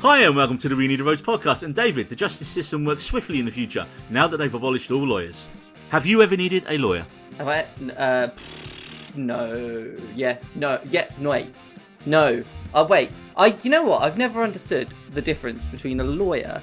Hi and welcome to the We Need a Rose podcast. And David, the justice system works swiftly in the future now that they've abolished all lawyers. Have you ever needed a lawyer? Have I? No. Yes. No. Yeah. No. Wait. No. Wait. You know what? I've never understood the difference between a lawyer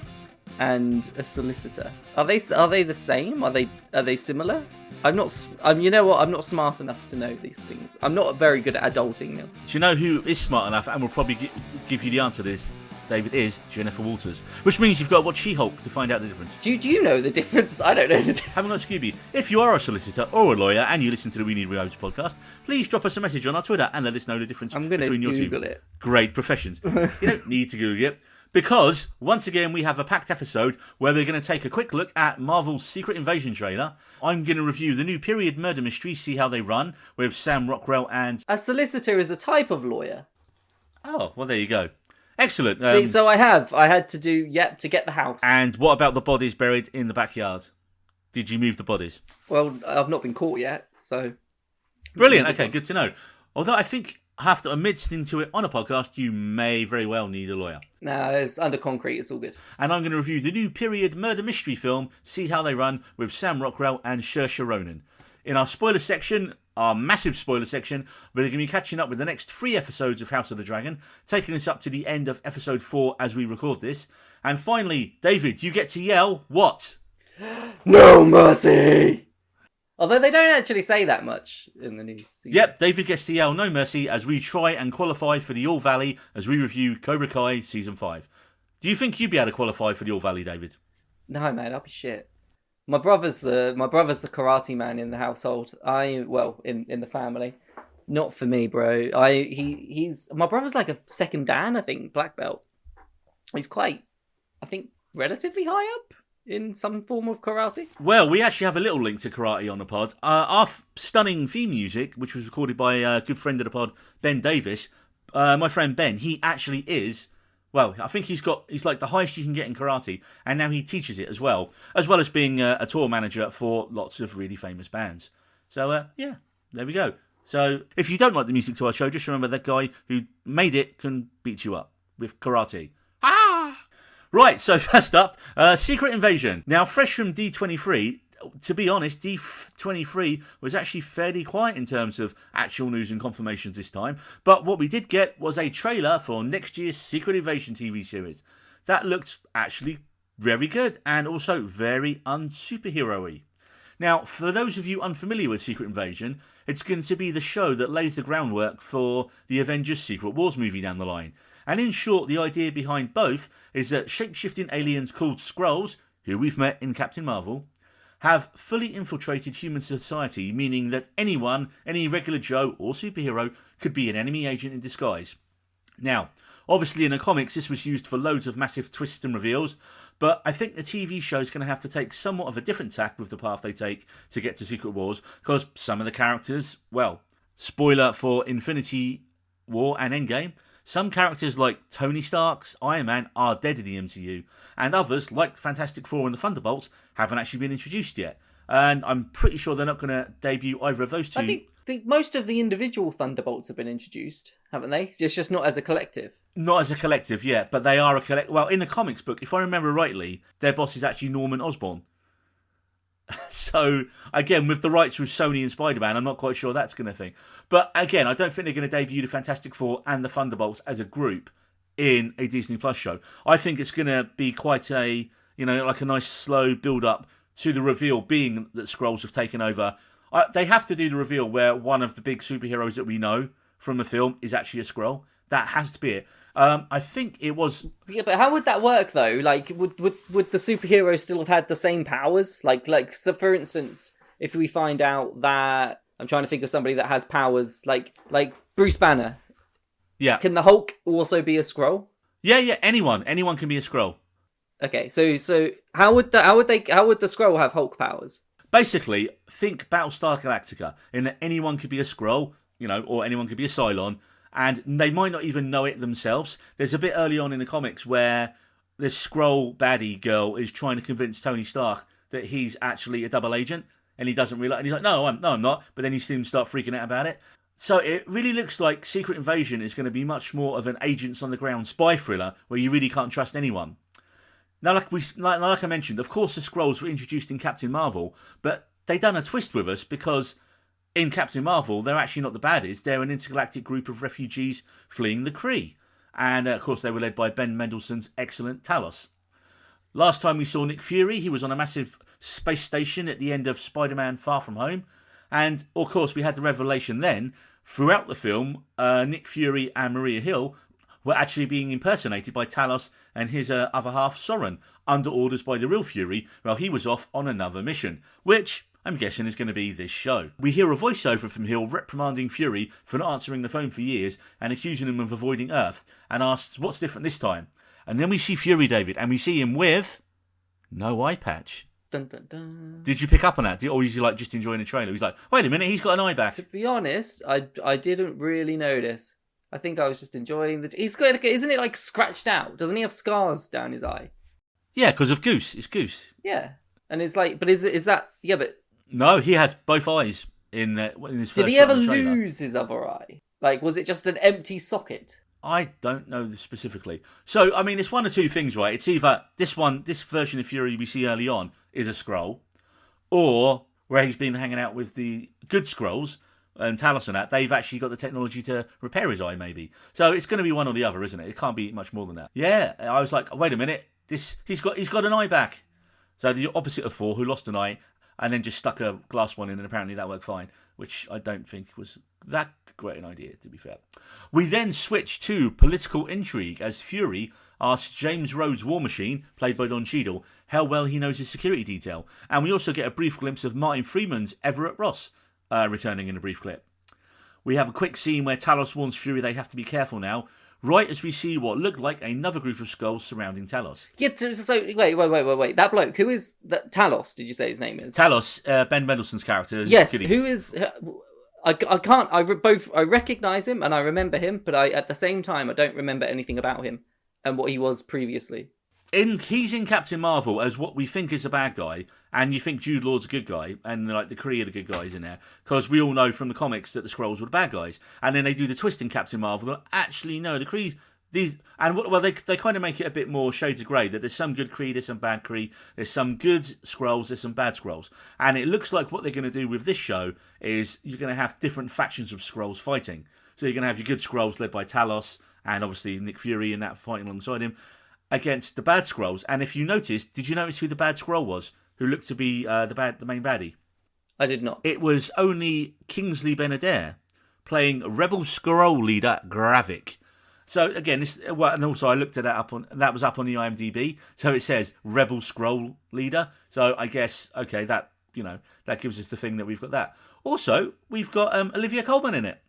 and a solicitor. Are they the same? Are they similar? I'm not. You know what? I'm not smart enough to know these things. I'm not very good at adulting, Neil. Do you know who is smart enough and will probably give you the answer to this? David, is Jennifer Walters, which means you've got to watch She-Hulk to find out the difference. Do you know the difference? I don't know the difference. Haven't got Scooby. If you are a solicitor or a lawyer and you listen to the We Need a Rose podcast, please drop us a message on our Twitter and let us know the difference between your two. Google it. Great professions. You don't need to Google it. Because, once again, we have a packed episode where we're going to take a quick look at Marvel's Secret Invasion trailer. I'm going to review the new period murder mystery, See How They Run, with Sam Rockwell and... A solicitor is a type of lawyer. Oh, well, there you go. Excellent. See, so I had to do, to get the house. And what about the bodies buried in the backyard? Did you move the bodies? Well, I've not been caught yet, so... Brilliant, okay, good to know. Although I think I have to admit into it on a podcast, you may very well need a lawyer. No, it's under concrete, it's all good. And I'm going to review the new period murder mystery film, See How They Run, with Sam Rockwell and Saoirse Ronan. In our spoiler section, our massive spoiler section, we're going to be catching up with the next 3 episodes of House of the Dragon, taking us up to the end of episode 4 as we record this. And finally, David, you get to yell, what? No mercy! Although they don't actually say that much in the news. Yep, David gets to yell no mercy as we try and qualify for the All Valley as we review Cobra Kai Season 5. Do you think you'd be able to qualify for the All Valley, David? No, man, I'll be shit. My brother's the karate man in the household. In the family. Not for me, bro. He's my brother's like a second Dan, I think, black belt. He's quite, I think, relatively high up in some form of karate. Well, we actually have a little link to karate on the pod. Our stunning theme music, which was recorded by a good friend of the pod, Ben Davis. My friend Ben, he actually is... Well, I think he's like the highest you can get in karate, and now he teaches it as well as being a tour manager for lots of really famous bands. So, yeah, there we go. So, if you don't like the music to our show, just remember that guy who made it can beat you up with karate. Ah! Right, so first up, Secret Invasion. Now, fresh from D23... To be honest, D23 was actually fairly quiet in terms of actual news and confirmations this time. But what we did get was a trailer for next year's Secret Invasion TV series. That looked actually very good and also very un-superhero-y. Now, for those of you unfamiliar with Secret Invasion, it's going to be the show that lays the groundwork for the Avengers Secret Wars movie down the line. And in short, the idea behind both is that shape-shifting aliens called Skrulls, who we've met in Captain Marvel, have fully infiltrated human society, meaning that anyone, any regular Joe or superhero, could be an enemy agent in disguise. Now, obviously in the comics this was used for loads of massive twists and reveals, but I think the TV show is going to have to take somewhat of a different tack with the path they take to get to Secret Wars, because some of the characters, well, spoiler for Infinity War and Endgame, some characters like Tony Stark's Iron Man are dead in the MCU, and others, like Fantastic Four and the Thunderbolts, haven't actually been introduced yet. And I'm pretty sure they're not going to debut either of those two. I think most of the individual Thunderbolts have been introduced, haven't they? It's just not as a collective. Not as a collective yet, but they are a collective. Well, in the comics book, if I remember rightly, their boss is actually Norman Osborn. So, again, with the rights with Sony and Spider-Man, I'm not quite sure that's going to thing. But, again, I don't think they're going to debut the Fantastic Four and the Thunderbolts as a group in a Disney Plus show. I think it's going to be quite a, like a nice slow build-up to the reveal, being that Skrulls have taken over. They have to do the reveal where one of the big superheroes that we know from the film is actually a Skrull. That has to be it. I think it was... Yeah, but how would that work, though? Like, would the superhero still have had the same powers? Like, so for instance, if we find out that... I'm trying to think of somebody that has powers, like Bruce Banner. Yeah. Can the Hulk also be a Skrull? Yeah, anyone can be a Skrull. Okay, so how would the Skrull have Hulk powers? Basically, think Battlestar Galactica, in that anyone could be a Skrull, or anyone could be a Cylon, and they might not even know it themselves. There's a bit early on in the comics where this Skrull baddie girl is trying to convince Tony Stark that he's actually a double agent, and he doesn't realise, and he's like, no, I'm not, but then you see him start freaking out about it. So it really looks like Secret Invasion is going to be much more of an agents on the ground spy thriller where you really can't trust anyone. Now, like I mentioned, of course the Skrulls were introduced in Captain Marvel, but they done a twist with us because in Captain Marvel they're actually not the baddies. They're an intergalactic group of refugees fleeing the Kree, and of course they were led by Ben Mendelsohn's excellent Talos. Last time we saw Nick Fury, he was on a massive space station at the end of Spider-Man: Far From Home, and of course we had the revelation then throughout the film. Nick Fury and Maria Hill were actually being impersonated by Talos and his other half, Soren, under orders by the real Fury while he was off on another mission, which I'm guessing is going to be this show. We hear a voiceover from Hill reprimanding Fury for not answering the phone for years and accusing him of avoiding Earth, and asks what's different this time. And then we see Fury, David, and we see him with no eye patch. Dun, dun, dun. Did you pick up on that? Or was you like just enjoying the trailer? He's like, wait a minute, he's got an eye back. To be honest, I didn't really notice. I think I was just enjoying the. He's got, isn't it like scratched out? Doesn't he have scars down his eye? Yeah, because of Goose. It's Goose. Yeah, and it's like, but is that? Yeah, but no, he has both eyes in his first. Did he shot ever in the trailer. lose his other eye? Like, was it just an empty socket? I don't know specifically. So, I mean, it's one of two things, right? It's either this version of Fury we see early on is a Skrull, or where he's been hanging out with the good Skrulls and Talos and that, they've actually got the technology to repair his eye, maybe. So it's going to be one or the other, isn't it? It can't be much more than that. Yeah, I was like, wait a minute, he's got an eye back. So the opposite of Thor, who lost an eye and then just stuck a glass one in, and apparently that worked fine, which I don't think was that great an idea, to be fair. We then switch to political intrigue as Fury asks James Rhodes' War Machine, played by Don Cheadle, how well he knows his security detail. And we also get a brief glimpse of Martin Freeman's Everett Ross returning in a brief clip. We have a quick scene where Talos warns Fury they have to be careful now, right as we see what looked like another group of Skrulls surrounding Talos. Yeah, so wait. That bloke, who is that? Talos, did you say his name is? Talos, Ben Mendelsohn's character. Yes, Gideon. who is... I can't... I recognise him and I remember him, but at the same time, I don't remember anything about him and what he was previously. He's in Captain Marvel as what we think is a bad guy, and you think Jude Law's a good guy, and like the Kree are the good guys in there, because we all know from the comics that the Skrulls were the bad guys, and then they do the twist in Captain Marvel that actually no, the Kree, they kind of make it a bit more shades of grey, that there's some good Kree, there's some bad Kree, there's some good Skrulls, there's some bad Skrulls, and it looks like what they're going to do with this show is you're going to have different factions of Skrulls fighting. So you're going to have your good Skrulls led by Talos, and obviously Nick Fury and that fighting alongside him, against the bad Skrulls. And if you noticed, did you notice who the bad Skrull was, who looked to be the main baddie? I did not. It was only Kingsley Ben-Adir playing Rebel Skrull leader Gravik. So again, and also I looked at that was up on the IMDb. So it says Rebel Skrull leader. So I guess that gives us the thing that we've got that. Also, we've got Olivia Colman in it.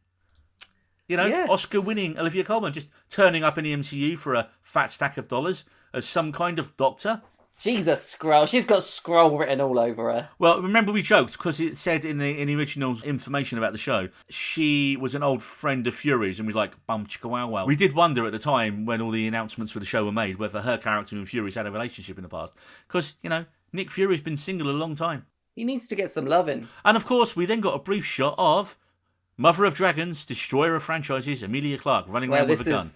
Yes. Oscar-winning Olivia Colman just turning up in the MCU for a fat stack of dollars as some kind of doctor. She's a Skrull. She's got Skrull written all over her. Well, remember we joked because it said in the original information about the show she was an old friend of Fury's and was like bum chicka wow wow. We did wonder at the time when all the announcements for the show were made whether her character and Fury's had a relationship in the past, because Nick Fury's been single a long time. He needs to get some loving. And of course, we then got a brief shot of Mother of Dragons, destroyer of franchises, Emilia Clarke running around with a gun.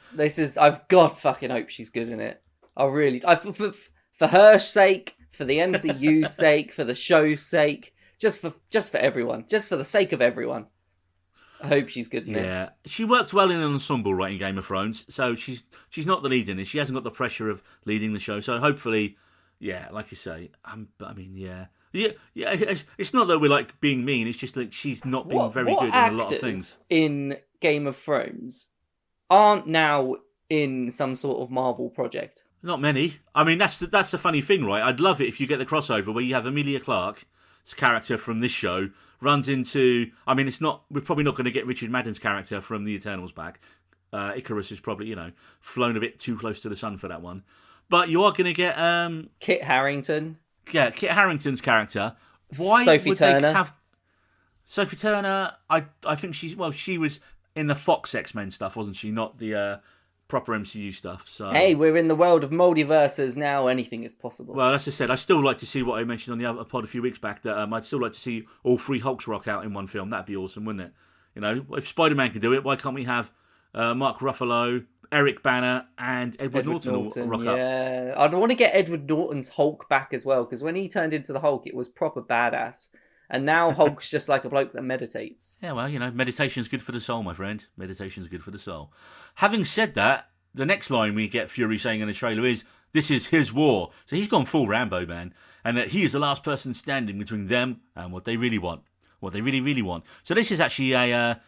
I've God fucking hope she's good in it. For her sake, for the MCU's sake, for the show's sake, just for everyone, just for the sake of everyone. I hope she's good in it. Yeah, she worked well in an ensemble, right, in Game of Thrones. So she's not the lead in it. She hasn't got the pressure of leading the show. So hopefully, yeah, like you say, Yeah, it's not that we're like being mean. It's just that she's not been very good in a lot of things. In Game of Thrones aren't now in some sort of Marvel project? Not many. I mean, that's the funny thing, right? I'd love it if you get the crossover where you have Emilia Clarke's character from this show runs into. I mean, we're probably not going to get Richard Madden's character from the Eternals back. Icarus is probably flown a bit too close to the sun for that one. But you are going to get Kit Harington. Yeah, Kit Harington's character. Why Sophie would Turner. they have Sophie Turner? I think she was in the Fox X-Men stuff, wasn't she? Not the proper MCU stuff. So hey, we're in the world of multiverses now. Anything is possible. Well, as I said, I still like to see what I mentioned on the other pod a few weeks back. That I'd still like to see all three Hulks rock out in one film. That'd be awesome, wouldn't it? You know, if Spider-Man can do it, why can't we have Mark Ruffalo, Eric Bana, and Edward Norton rock up? Yeah, I'd want to get Edward Norton's Hulk back as well, because when he turned into the Hulk, it was proper badass. And now Hulk's just like a bloke that meditates. Yeah, well, you know, meditation's good for the soul, my friend. Meditation's good for the soul. Having said that, the next line we get Fury saying in the trailer is, "This is his war." So he's gone full Rambo, man. And that he is the last person standing between them and what they really want. What they really, really want. So this is actually a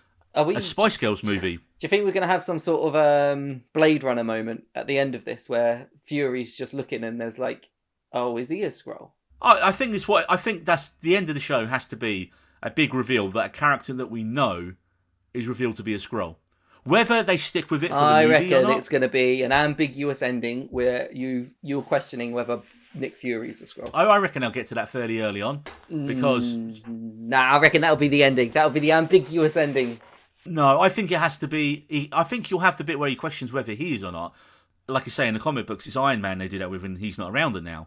Spice Girls movie. Do you think we're going to have some sort of Blade Runner moment at the end of this where Fury's just looking and there's like, oh, is he a Skrull? I think that's the end of the show has to be a big reveal that a character that we know is revealed to be a Skrull. Whether they stick with it for the movie or not, I reckon it's going to be an ambiguous ending where you're questioning whether Nick Fury's a Skrull. I reckon they'll get to that fairly early on because I reckon that'll be the ending. That'll be the ambiguous ending. No, I think it has to be. I think you'll have the bit where he questions whether he is or not. Like I say in the comic books, it's Iron Man they do that with, and he's not around it now.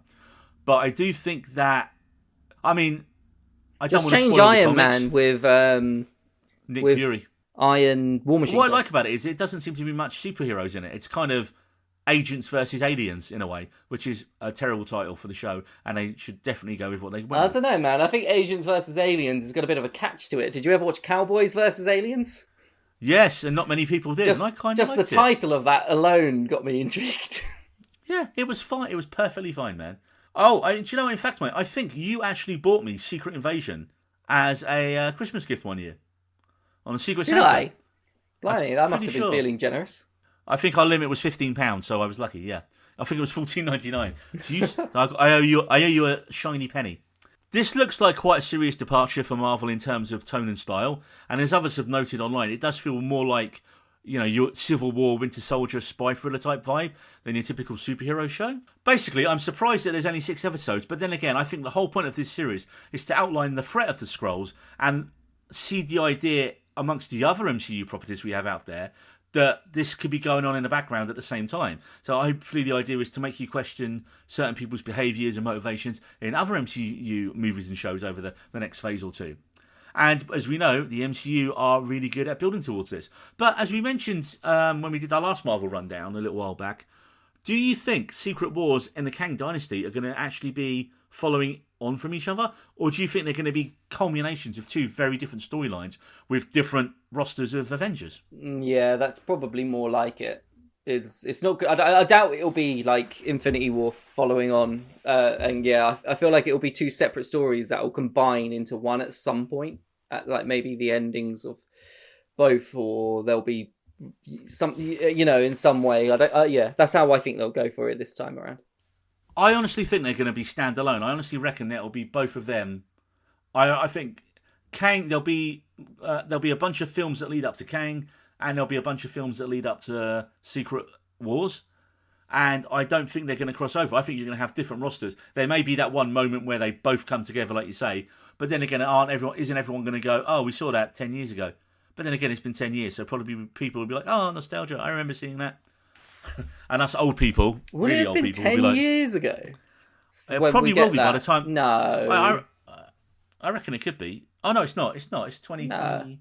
But I do think that. I mean, I just don't want to change spoil Iron the comics. Man with Nick with Fury. Iron War Machine. What I like about it is it doesn't seem to be much superheroes in it. It's kind of agents versus aliens in a way, which is a terrible title for the show, and they should definitely go with what they went I with. don't know, man. I think Agents versus Aliens has got a bit of a catch to it. Did you ever watch Cowboys versus Aliens? Yes, and not many people did. Just, and I kind of just liked the title of that alone got me intrigued. Yeah, it was fine. It was perfectly fine, man. Oh, do you know, in fact, mate, I think you actually bought me Secret Invasion as a Christmas gift one year. On a Secret Did Santa. I? Blimey, that must have been sure. feeling generous. I think our limit was £15, so I was lucky, yeah. I think it was $14.99. So I owe you a shiny penny. This looks like quite a serious departure for Marvel in terms of tone and style, and as others have noted online, it does feel more like, you know, your Civil War, Winter Soldier, spy thriller type vibe than your typical superhero show. Basically, I'm surprised that there's only 6 episodes, but then again, I think the whole point of this series is to outline the threat of the Skrulls and see the idea amongst the other MCU properties we have out there that this could be going on in the background at the same time. So hopefully the idea is to make you question certain people's behaviours and motivations in other MCU movies and shows over the next phase or two. And as we know, the MCU are really good at building towards this. But as we mentioned when we did our last Marvel rundown a little while back, do you think Secret Wars and the Kang Dynasty are going to actually be following on from each other? Or do you think they're going to be culminations of 2 very different storylines with different rosters of Avengers? Yeah, that's probably more like it. It's not good. I doubt it'll be like Infinity War following on. And yeah, I feel like it'll be 2 separate stories that will combine into one at some point. At like maybe the endings of both, or there'll be some, you know, in some way. Yeah, that's how I think they'll go for it this time around. I honestly think they're going to be standalone. I honestly reckon that'll be both of them. I think Kang, there'll be a bunch of films that lead up to Kang, and there'll be a bunch of films that lead up to Secret Wars. And I don't think they're going to cross over. I think you're going to have different rosters. There may be that one moment where they both come together, like you say. But then again, isn't everyone going to go, oh, we saw that 10 years ago? But then again, it's been 10 years, so probably people will be like, oh, nostalgia, I remember seeing that. And us old people, Would really it have old been people, 10 will be like, years ago? It probably will be by the time. No. I reckon it could be. Oh, no, it's not. It's 2020. I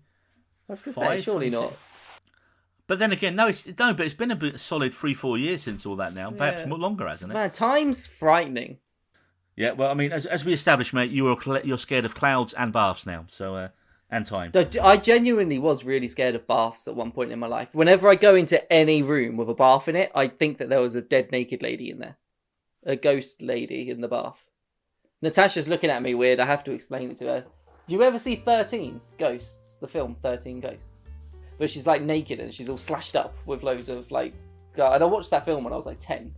was going to say, surely not. But then again, but it's been a solid 3-4 years since all that now. Perhaps more longer, hasn't it? Man, time's frightening. Yeah, well, I mean, as we established, mate, you're scared of clouds and baths now, so and time. I genuinely was really scared of baths at one point in my life. Whenever I go into any room with a bath in it, I think that there was a dead naked lady in there. A ghost lady in the bath. Natasha's looking at me weird. I have to explain it to her. Do you ever see 13 Ghosts? The film 13 Ghosts? But she's like naked and she's all slashed up with loads of like... And I watched that film when I was like 10.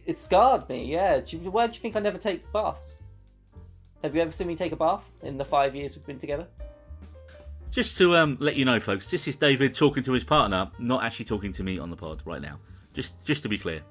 It scarred me, yeah. Why do you think I never take baths? Have you ever seen me take a bath in the 5 years we've been together? Just to let you know, folks, this is David talking to his partner, not actually talking to me on the pod right now. Just to be clear.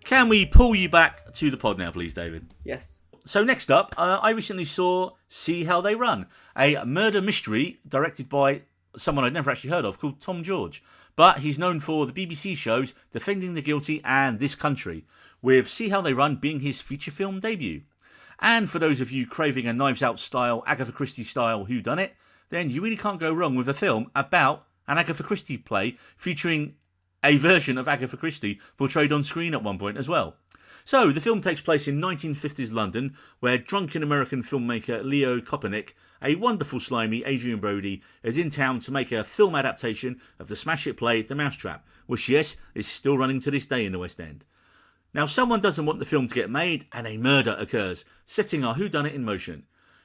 Can we pull you back to the pod now, please, David? Yes. So next up, I recently saw See How They Run, a murder mystery directed by someone I'd never actually heard of called Tom George. But he's known for the BBC shows Defending the Guilty and This Country, with See How They Run being his feature film debut. And for those of you craving a Knives Out style, Agatha Christie style whodunit, then you really can't go wrong with a film about an Agatha Christie play featuring a version of Agatha Christie portrayed on screen at one point as well. So, the film takes place in 1950s London, where drunken American filmmaker Leo Kopernik, a wonderful slimy Adrian Brody, is in town to make a film adaptation of the smash hit play The Mousetrap, which, yes, is still running to this day in the West End. Now, someone doesn't want the film to get made, and a murder occurs, setting our whodunit in motion.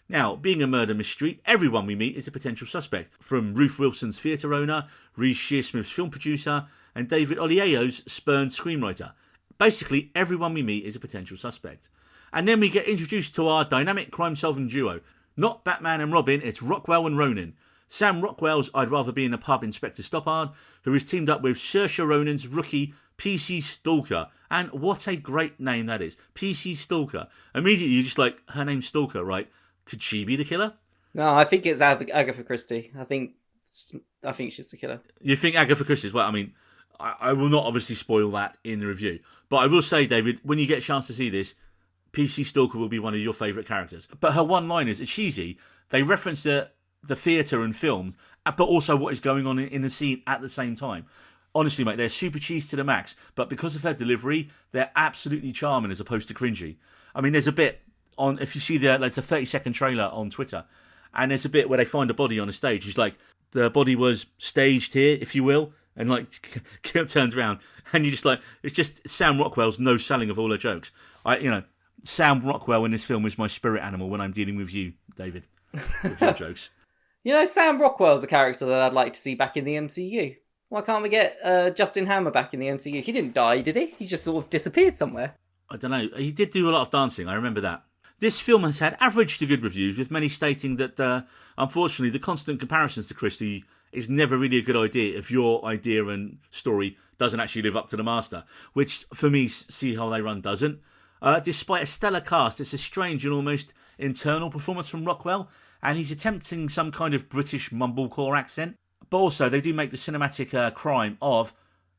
Now, being a murder mystery, everyone we meet is a potential suspect, from Ruth Wilson's theatre owner, Reece Shearsmith's film producer, and David Oyelowo's spurned screenwriter. Basically, everyone we meet is a potential suspect. And then we get introduced to our dynamic crime-solving duo. Not Batman and Robin, it's Rockwell and Ronan. Sam Rockwell's I'd Rather Be in a Pub Inspector Stoppard, who is teamed up with Saoirse Ronan's rookie PC Stalker. And what a great name that is. PC Stalker. Immediately you're just like, her name's Stalker, right? Could she be the killer? No, I think it's Agatha Christie. I think she's the killer. You think Agatha Christie? Well, I mean, I will not obviously spoil that in the review. But I will say, David, when you get a chance to see this, PC Stalker will be one of your favourite characters. But her one-liners are cheesy. They reference the theatre and films, but also what is going on in the scene at the same time. Honestly, mate, they're super cheese to the max. But because of her delivery, they're absolutely charming as opposed to cringy. I mean, there's a bit on, if you see there's a 30-second trailer on Twitter, and there's a bit where they find a body on a stage. It's like, the body was staged here, if you will, and like turns around, and you just like, it's just Sam Rockwell's no selling of all her jokes. Sam Rockwell in this film is my spirit animal when I'm dealing with you, David, with your jokes. Sam Rockwell's a character that I'd like to see back in the MCU. Why can't we get Justin Hammer back in the MCU? He didn't die, did he? He just sort of disappeared somewhere. I don't know. He did do a lot of dancing. I remember that. This film has had average to good reviews, with many stating that, unfortunately, the constant comparisons to Christie is never really a good idea if your idea and story doesn't actually live up to the master, which, for me, See How They Run doesn't. Despite a stellar cast, it's a strange and almost internal performance from Rockwell, and he's attempting some kind of British mumblecore accent. But also, they do make the cinematic crime of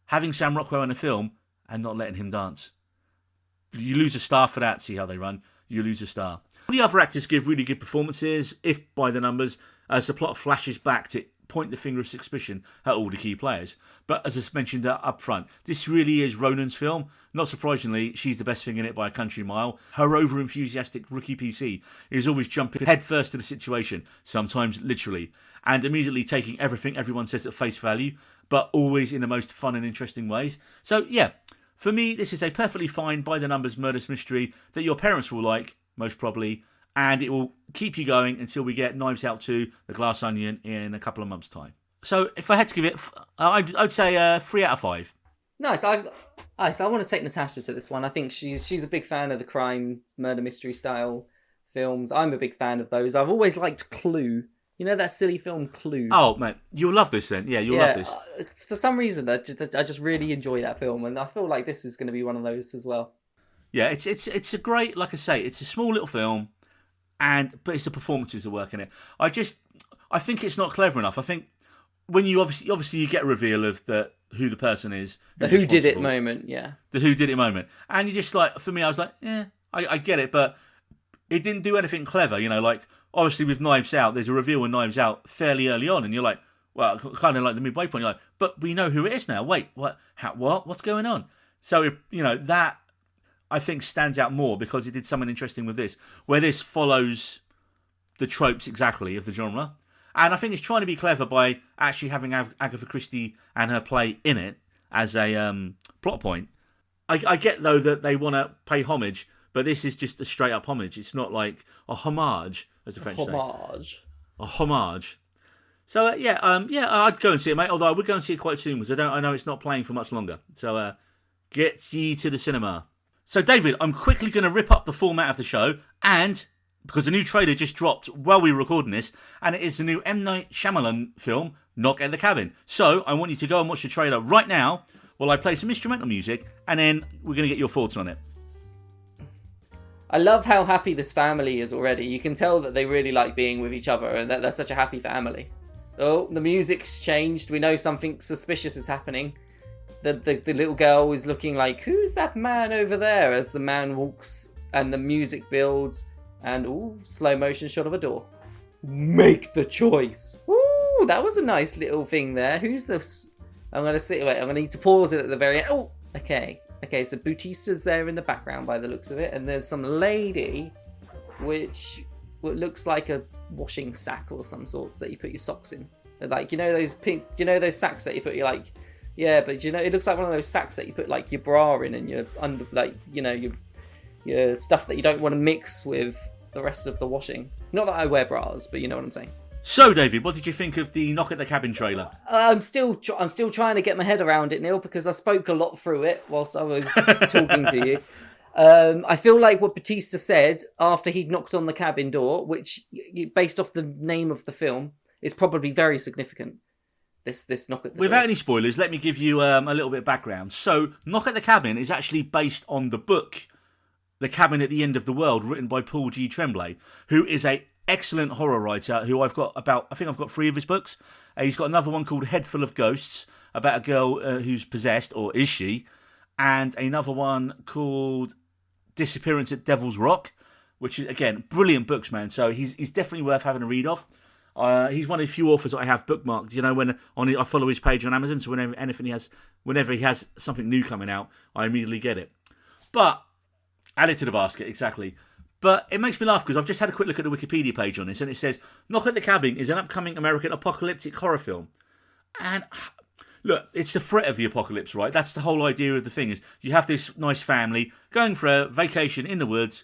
having Sam Rockwell in a film and not letting him dance. You lose a star for that, See How They Run. You lose a star. The other actors give really good performances, if by the numbers, as the plot flashes back to point the finger of suspicion at all the key players. But as I mentioned up front, this really is Ronan's film. Not surprisingly, she's the best thing in it by a country mile. Her over-enthusiastic rookie PC is always jumping headfirst to the situation, sometimes literally, and immediately taking everything everyone says at face value, but always in the most fun and interesting ways. So yeah, for me, this is a perfectly fine by-the-numbers murder mystery that your parents will like, most probably, and it will keep you going until we get Knives Out 2, The Glass Onion, in a couple of months' time. So if I had to give it, I'd say 3 out of 5. Nice. I want to take Natasha to this one. I think she's a big fan of the crime, murder mystery style films. I'm a big fan of those. I've always liked Clue. You know that silly film Clue? Oh, man, you'll love this then. Yeah, you'll love this. For some reason, I just really enjoy that film, and I feel like this is going to be one of those as well. Yeah, it's a great, like I say, it's a small little film, but it's the performances that work in it. I think it's not clever enough. I think when you obviously you get a reveal of who the person is, the who did it moment, yeah. The who did it moment, and you just like, for me, I was like, I get it, but it didn't do anything clever, like. Obviously, with Knives Out, there's a reveal in Knives Out fairly early on, and you're like, well, kind of like the midway point, you're like, but we know who it is now. Wait, what? What's going on? So, that, I think, stands out more because it did something interesting with this, where this follows the tropes exactly of the genre. And I think it's trying to be clever by actually having Agatha Christie and her play in it as a plot point. I get, though, that they want to pay homage, but this is just a straight-up homage. It's not like a homage, as the French say. A homage. So, I'd go and see it, mate. Although I would go and see it quite soon, because I know it's not playing for much longer. So, get ye to the cinema. So, David, I'm quickly going to rip up the format of the show, and because a new trailer just dropped while we were recording this, and it is the new M. Night Shyamalan film, Knock at the Cabin. So, I want you to go and watch the trailer right now, while I play some instrumental music, and then we're going to get your thoughts on it. I love how happy this family is already. You can tell that they really like being with each other and that they're such a happy family. Oh, the music's changed. We know something suspicious is happening. The little girl is looking like, who's that man over there? As the man walks and the music builds and, slow motion shot of a door. Make the choice. Ooh, that was a nice little thing there. Who's this? I'm going to sit. Wait, I'm going to need to pause it at the very end. Oh, okay. Okay, so Bautista's there in the background by the looks of it, and there's some lady, which looks like a washing sack or some sorts that you put your socks in. Like, you know those pink, you know those sacks that you put your like, yeah, but you know it looks like one of those sacks that you put like your bra in and your under, like, you know, your stuff that you don't want to mix with the rest of the washing. Not that I wear bras, but you know what I'm saying. So, David, what did you think of the Knock at the Cabin trailer? I'm still trying to get my head around it, Neil, because I spoke a lot through it whilst I was talking to you. I feel like what Bautista said after he'd knocked on the cabin door, which, based off the name of the film, is probably very significant. This knock at the Without door. any spoilers, let me give you a little bit of background. So, Knock at the Cabin is actually based on the book The Cabin at the End of the World, written by Paul G. Tremblay, who is a excellent horror writer who I've got 3 of his books. He's got another one called Head Full of Ghosts, about a girl who's possessed, or is she, and another one called Disappearance at Devil's Rock, which is, again, brilliant books, man. So he's definitely worth having a read of. He's one of the few authors that I have bookmarked. You know, I follow his page on Amazon, so whenever he has something new coming out, I immediately get it. But add it to the basket, exactly. But it makes me laugh because I've just had a quick look at the Wikipedia page on this, and it says Knock at the Cabin is an upcoming American apocalyptic horror film. And look, it's the threat of the apocalypse, right? That's the whole idea of the thing, is you have this nice family going for a vacation in the woods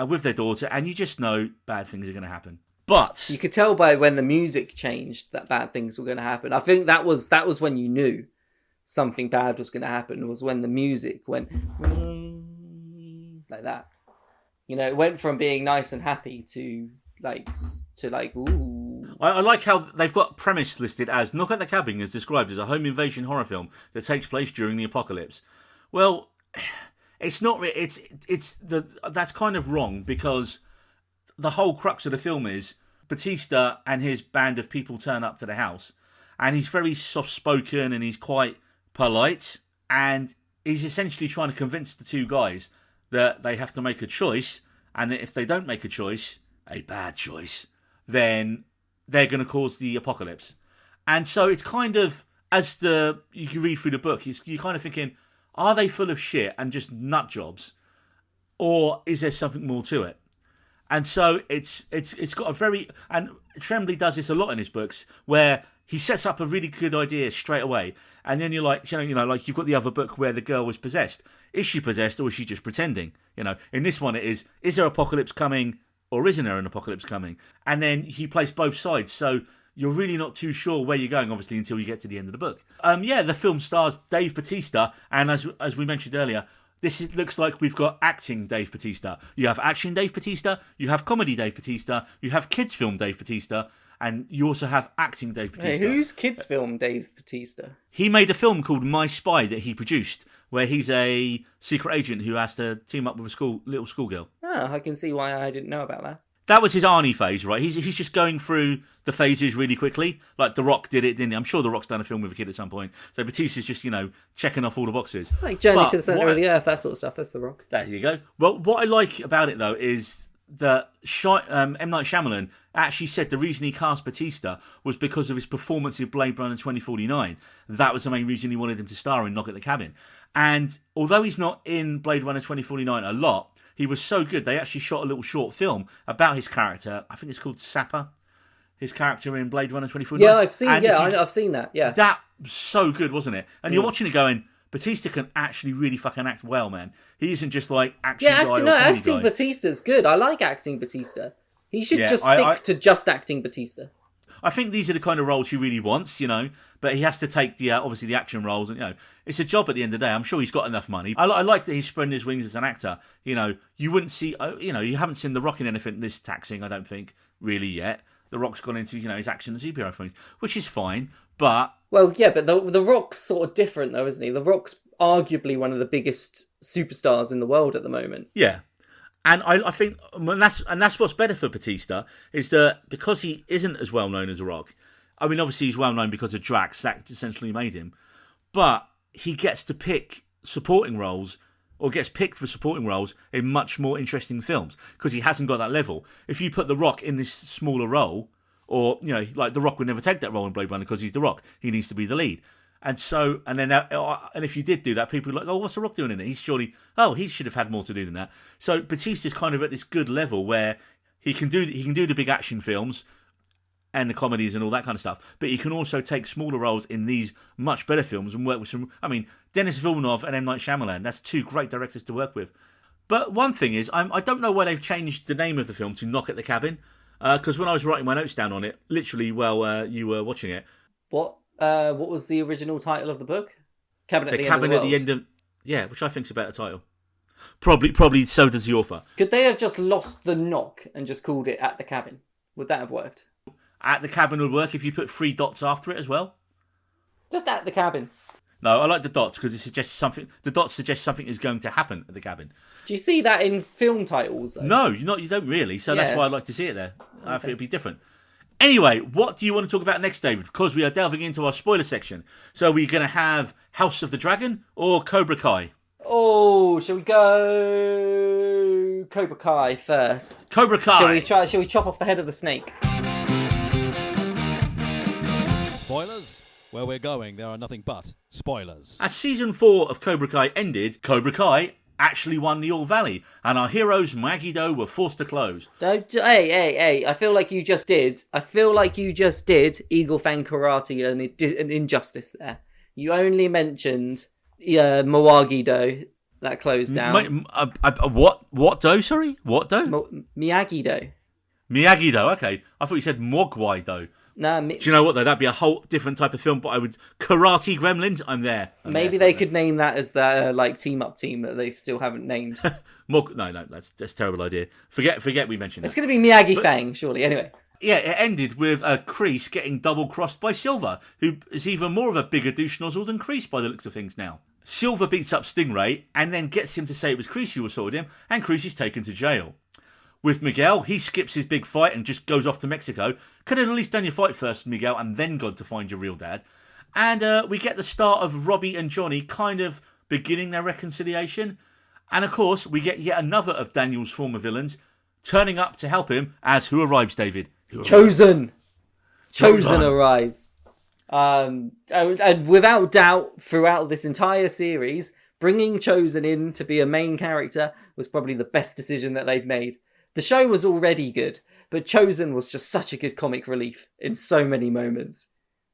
with their daughter, and you just know bad things are going to happen. But You could tell by when the music changed that bad things were going to happen. I think that was when you knew something bad was going to happen, was when the music went like that. You know, it went from being nice and happy to like ooh. I like how they've got premise listed as Knock at the Cabin is described as a home invasion horror film that takes place during the apocalypse. Well, it's not. That's kind of wrong, because the whole crux of the film is Bautista and his band of people turn up to the house, and he's very soft-spoken and he's quite polite, and he's essentially trying to convince the two guys that they have to make a choice, and that if they don't make a choice, a bad choice, then they're going to cause the apocalypse. And so it's kind of, as you read through the book, you're kind of thinking, are they full of shit and just nut jobs, or is there something more to it? And so it's got a very, and Tremblay does this a lot in his books, where he sets up a really good idea straight away, and then you're like, you know, like you've got the other book where the girl was possessed. Is she possessed, or is she just pretending? You know, in this one it is there apocalypse coming, or isn't there an apocalypse coming? And then he plays both sides, so you're really not too sure where you're going, obviously, until you get to the end of the book. The film stars Dave Bautista, and as we mentioned earlier, looks like we've got acting Dave Bautista. You have action Dave Bautista, you have comedy Dave Bautista, you have kids film Dave Bautista, and you also have acting Dave Bautista. Hey, who's kids film Dave Bautista? He made a film called My Spy that he produced, where he's a secret agent who has to team up with a little schoolgirl. Oh, I can see why I didn't know about that. That was his Arnie phase, right? He's just going through the phases really quickly. Like The Rock did it, didn't he? I'm sure The Rock's done a film with a kid at some point. So Batista's just, checking off all the boxes. Like Journey to the Centre of the Earth, that sort of stuff. That's The Rock. There you go. Well, what I like about it, though, is that M. Night Shyamalan actually said the reason he cast Bautista was because of his performance in Blade Runner 2049. That was the main reason he wanted him to star in Knock at the Cabin. And although he's not in Blade Runner 2049 a lot, he was so good, they actually shot a little short film about his character. I think it's called Sapper. His character in Blade Runner 2049. Yeah, I've seen that, yeah. That was so good, wasn't it? And you're watching it going, Bautista can actually really fucking act well, man. He isn't just like action guy or comedy acting guy. Batista's good. I like acting Batista. He should stick to just acting Batista. I think these are the kind of roles he really wants, but he has to take obviously the action roles, and it's a job at the end of the day. I'm sure he's got enough money. I like that he's spreading his wings as an actor. You wouldn't see, you haven't seen The Rock in anything this taxing, I don't think, really yet. The Rock's gone into his action and superhero films, which is fine, but but the Rock's sort of different though, isn't he? The Rock's arguably one of the biggest superstars in the world at the moment. Yeah. And I think that's what's better for Bautista, is that because he isn't as well known as The Rock. I mean, obviously he's well known because of Drax. That essentially made him, but he gets to pick supporting roles or gets picked for supporting roles in much more interesting films because he hasn't got that level. If you put The Rock in this smaller role, or, you know, like The Rock would never take that role in Blade Runner because he's The Rock. He needs to be the lead. And so, and if you did do that, people were like, oh, what's The Rock doing in it? He should have had more to do than that. So Batista's kind of at this good level where he can do the big action films and the comedies and all that kind of stuff, but he can also take smaller roles in these much better films and work with some. I mean, Denis Villeneuve and M. Night Shyamalan. That's two great directors to work with. But one thing is, I don't know why they've changed the name of the film to Knock at the Cabin, because when I was writing my notes down on it, literally while you were watching it, what was the original title of the book? Cabin at the End of. Yeah, which I think's a better title. Probably so does the author. Could they have just lost the knock and just called it At the Cabin? Would that have worked? At the Cabin would work if you put 3 dots after it as well. Just At the Cabin. No, I like the dots because it suggests something. The dots suggest something is going to happen at the cabin. Do you see that in film titles, though? No, you don't really. So that's why I'd like to see it there. Okay. I think it'd be different. Anyway, what do you want to talk about next, David? Because we are delving into our spoiler section. So are we going to have House of the Dragon or Cobra Kai? Oh, shall we go Cobra Kai first? Cobra Kai. Shall we chop off the head of the snake? Spoilers? Where we're going, there are nothing but spoilers. As season 4 of Cobra Kai ended, Cobra Kai actually won the All Valley, and our heroes Miyagi-Do were forced to close. Hey, I feel like you just did Eagle Fang Karate an injustice there. You only mentioned Miyagi-Do that closed down. What do? Sorry? What do? Miyagi-Do. Miyagi-Do, okay. I thought you said Mogwai-Do. Nah, do you know what though? That'd be a whole different type of film. But I would Karate Gremlins. I'm there. Maybe they could name that as their team up team that they still haven't named. No, that's a terrible idea. Forget we mentioned. It's going to be Miyagi Fang, surely. Anyway. Yeah, it ended with Kreese getting double crossed by Silver, who is even more of a bigger douche nozzle than Kreese by the looks of things now. Silver beats up Stingray and then gets him to say it was Kreese who assaulted him, and Kreese is taken to jail. With Miguel, he skips his big fight and just goes off to Mexico. Could have at least done your fight first, Miguel, and then gone to find your real dad. And we get the start of Robbie and Johnny kind of beginning their reconciliation. And of course, we get yet another of Daniel's former villains turning up to help him as who arrives, David? Chosen arrives. And without doubt, throughout this entire series, bringing Chosen in to be a main character was probably the best decision that they've made. The show was already good, but Chosen was just such a good comic relief in so many moments.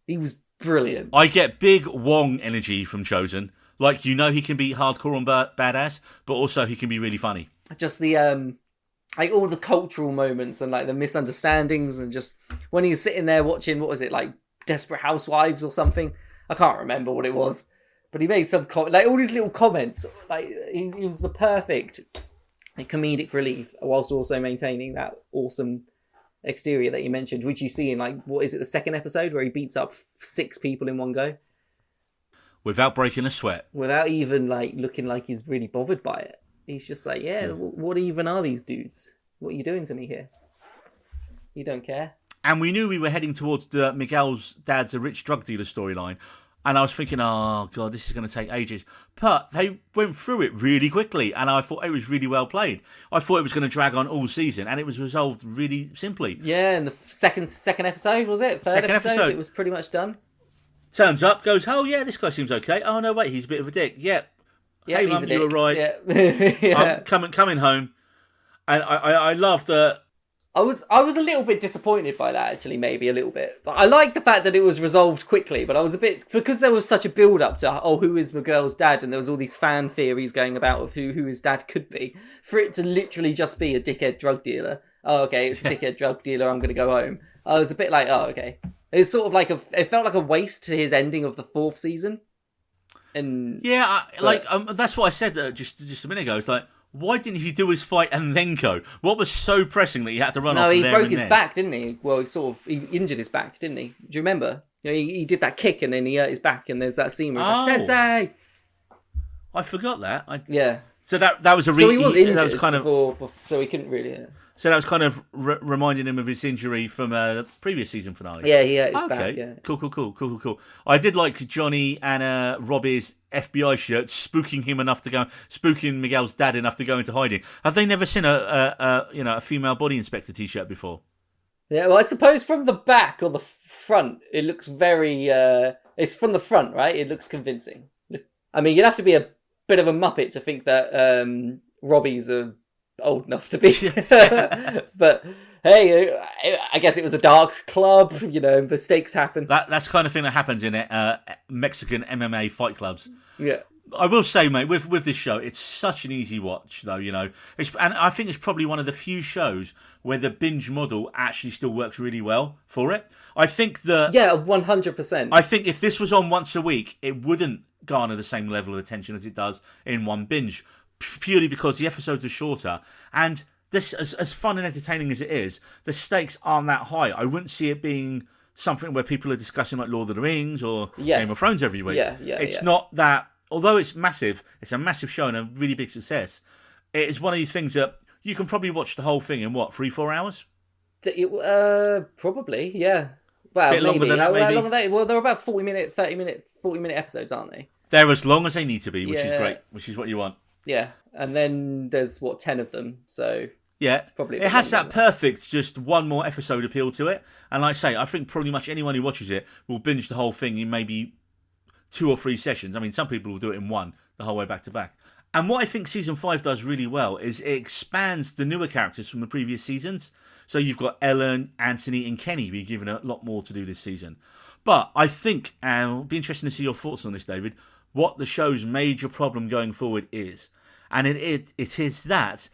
He was brilliant. I get big Wong energy from Chosen. Like, you know, he can be hardcore and badass, but also he can be really funny. Just the like all the cultural moments and like the misunderstandings, and just when he's sitting there watching, what was it, like Desperate Housewives or something? I can't remember what it was, but he made some like all these little comments. Like he was the perfect comedic relief, whilst also maintaining that awesome exterior that you mentioned, which you see in like, what is it, the second episode where he beats up 6 people in one go without breaking a sweat, without even like looking like he's really bothered by it. He's just like, what even are these dudes? What are you doing to me here? You don't care. And we knew we were heading towards Miguel's dad's a rich drug dealer storyline. And I was thinking, oh, God, this is going to take ages. But they went through it really quickly, and I thought it was really well played. I thought it was going to drag on all season, and it was resolved really simply. Yeah, and the second episode, was it? Second episode, it was pretty much done. Turns up, goes, oh, yeah, this guy seems okay. Oh, no, wait, he's a bit of a dick. Yeah. Hey, Mum, you were right. Yeah. I'm coming home. And I love that. I was a little bit disappointed by that, actually, maybe a little bit. But I liked the fact that it was resolved quickly, but I was a bit, because there was such a build-up to, who is Miguel's dad, and there was all these fan theories going about of who his dad could be, for it to literally just be a dickhead drug dealer. Oh, okay, it's a dickhead drug dealer, I'm going to go home. I was a bit like, oh, okay. It's sort of like it felt like a waste to his ending of the 4th season. And yeah, that's what I said just a minute ago. It's like, why didn't he do his fight and then go? What was so pressing that he had to run off? No, he broke his back, didn't he? Well, he injured his back, didn't he? Do you remember? You know, he did that kick and then he hurt his back, and there's that scene where he's like, Sensei! I forgot that. Yeah. So that was a So he was injured that was kind of before, so he couldn't really. so that was kind of reminding him of his injury from the previous season finale. Yeah, he hurt his Okay, back. Yeah. cool. I did like Johnny and Robbie's FBI shirt spooking Miguel's dad enough to go into hiding. Have they never seen a female body inspector T-shirt before? Yeah, well, I suppose from the back or the front, it looks very. It's from the front, right? It looks convincing. I mean, you'd have to be a bit of a muppet to think that Robbie's old enough to be. But hey, I guess it was a dark club. Mistakes happen. That's the kind of thing that happens in Mexican MMA fight clubs. Yeah. I will say, mate, with this show, it's such an easy watch, though. And I think it's probably one of the few shows where the binge model actually still works really well for it. I think 100%. I think if this was on once a week, it wouldn't garner the same level of attention as it does in one binge, purely because the episodes are shorter. And this, as fun and entertaining as it is, the stakes aren't that high. I wouldn't see it being something where people are discussing like Lord of the Rings or Game of Thrones every week. It's not that. Although it's massive, it's a massive show and a really big success. It is one of these things that you can probably watch the whole thing in 3-4 hours. Probably, yeah. Well, bit longer than that, maybe. Well, they're about 40 minute episodes, aren't they? They're as long as they need to be, which is great, which is what you want. Yeah, and then there's 10 of them, so yeah, probably it has that perfect just one more episode appeal to it. And like I say, I think pretty much anyone who watches it will binge the whole thing in maybe 2 or 3 sessions. I mean, some people will do it in one, the whole way back to back. And what I think season 5 does really well is it expands the newer characters from the previous seasons. So you've got Ellen, Anthony, and Kenny being given a lot more to do this season. But I think, and it'll be interesting to see your thoughts on this, David, what the show's major problem going forward is. And it is that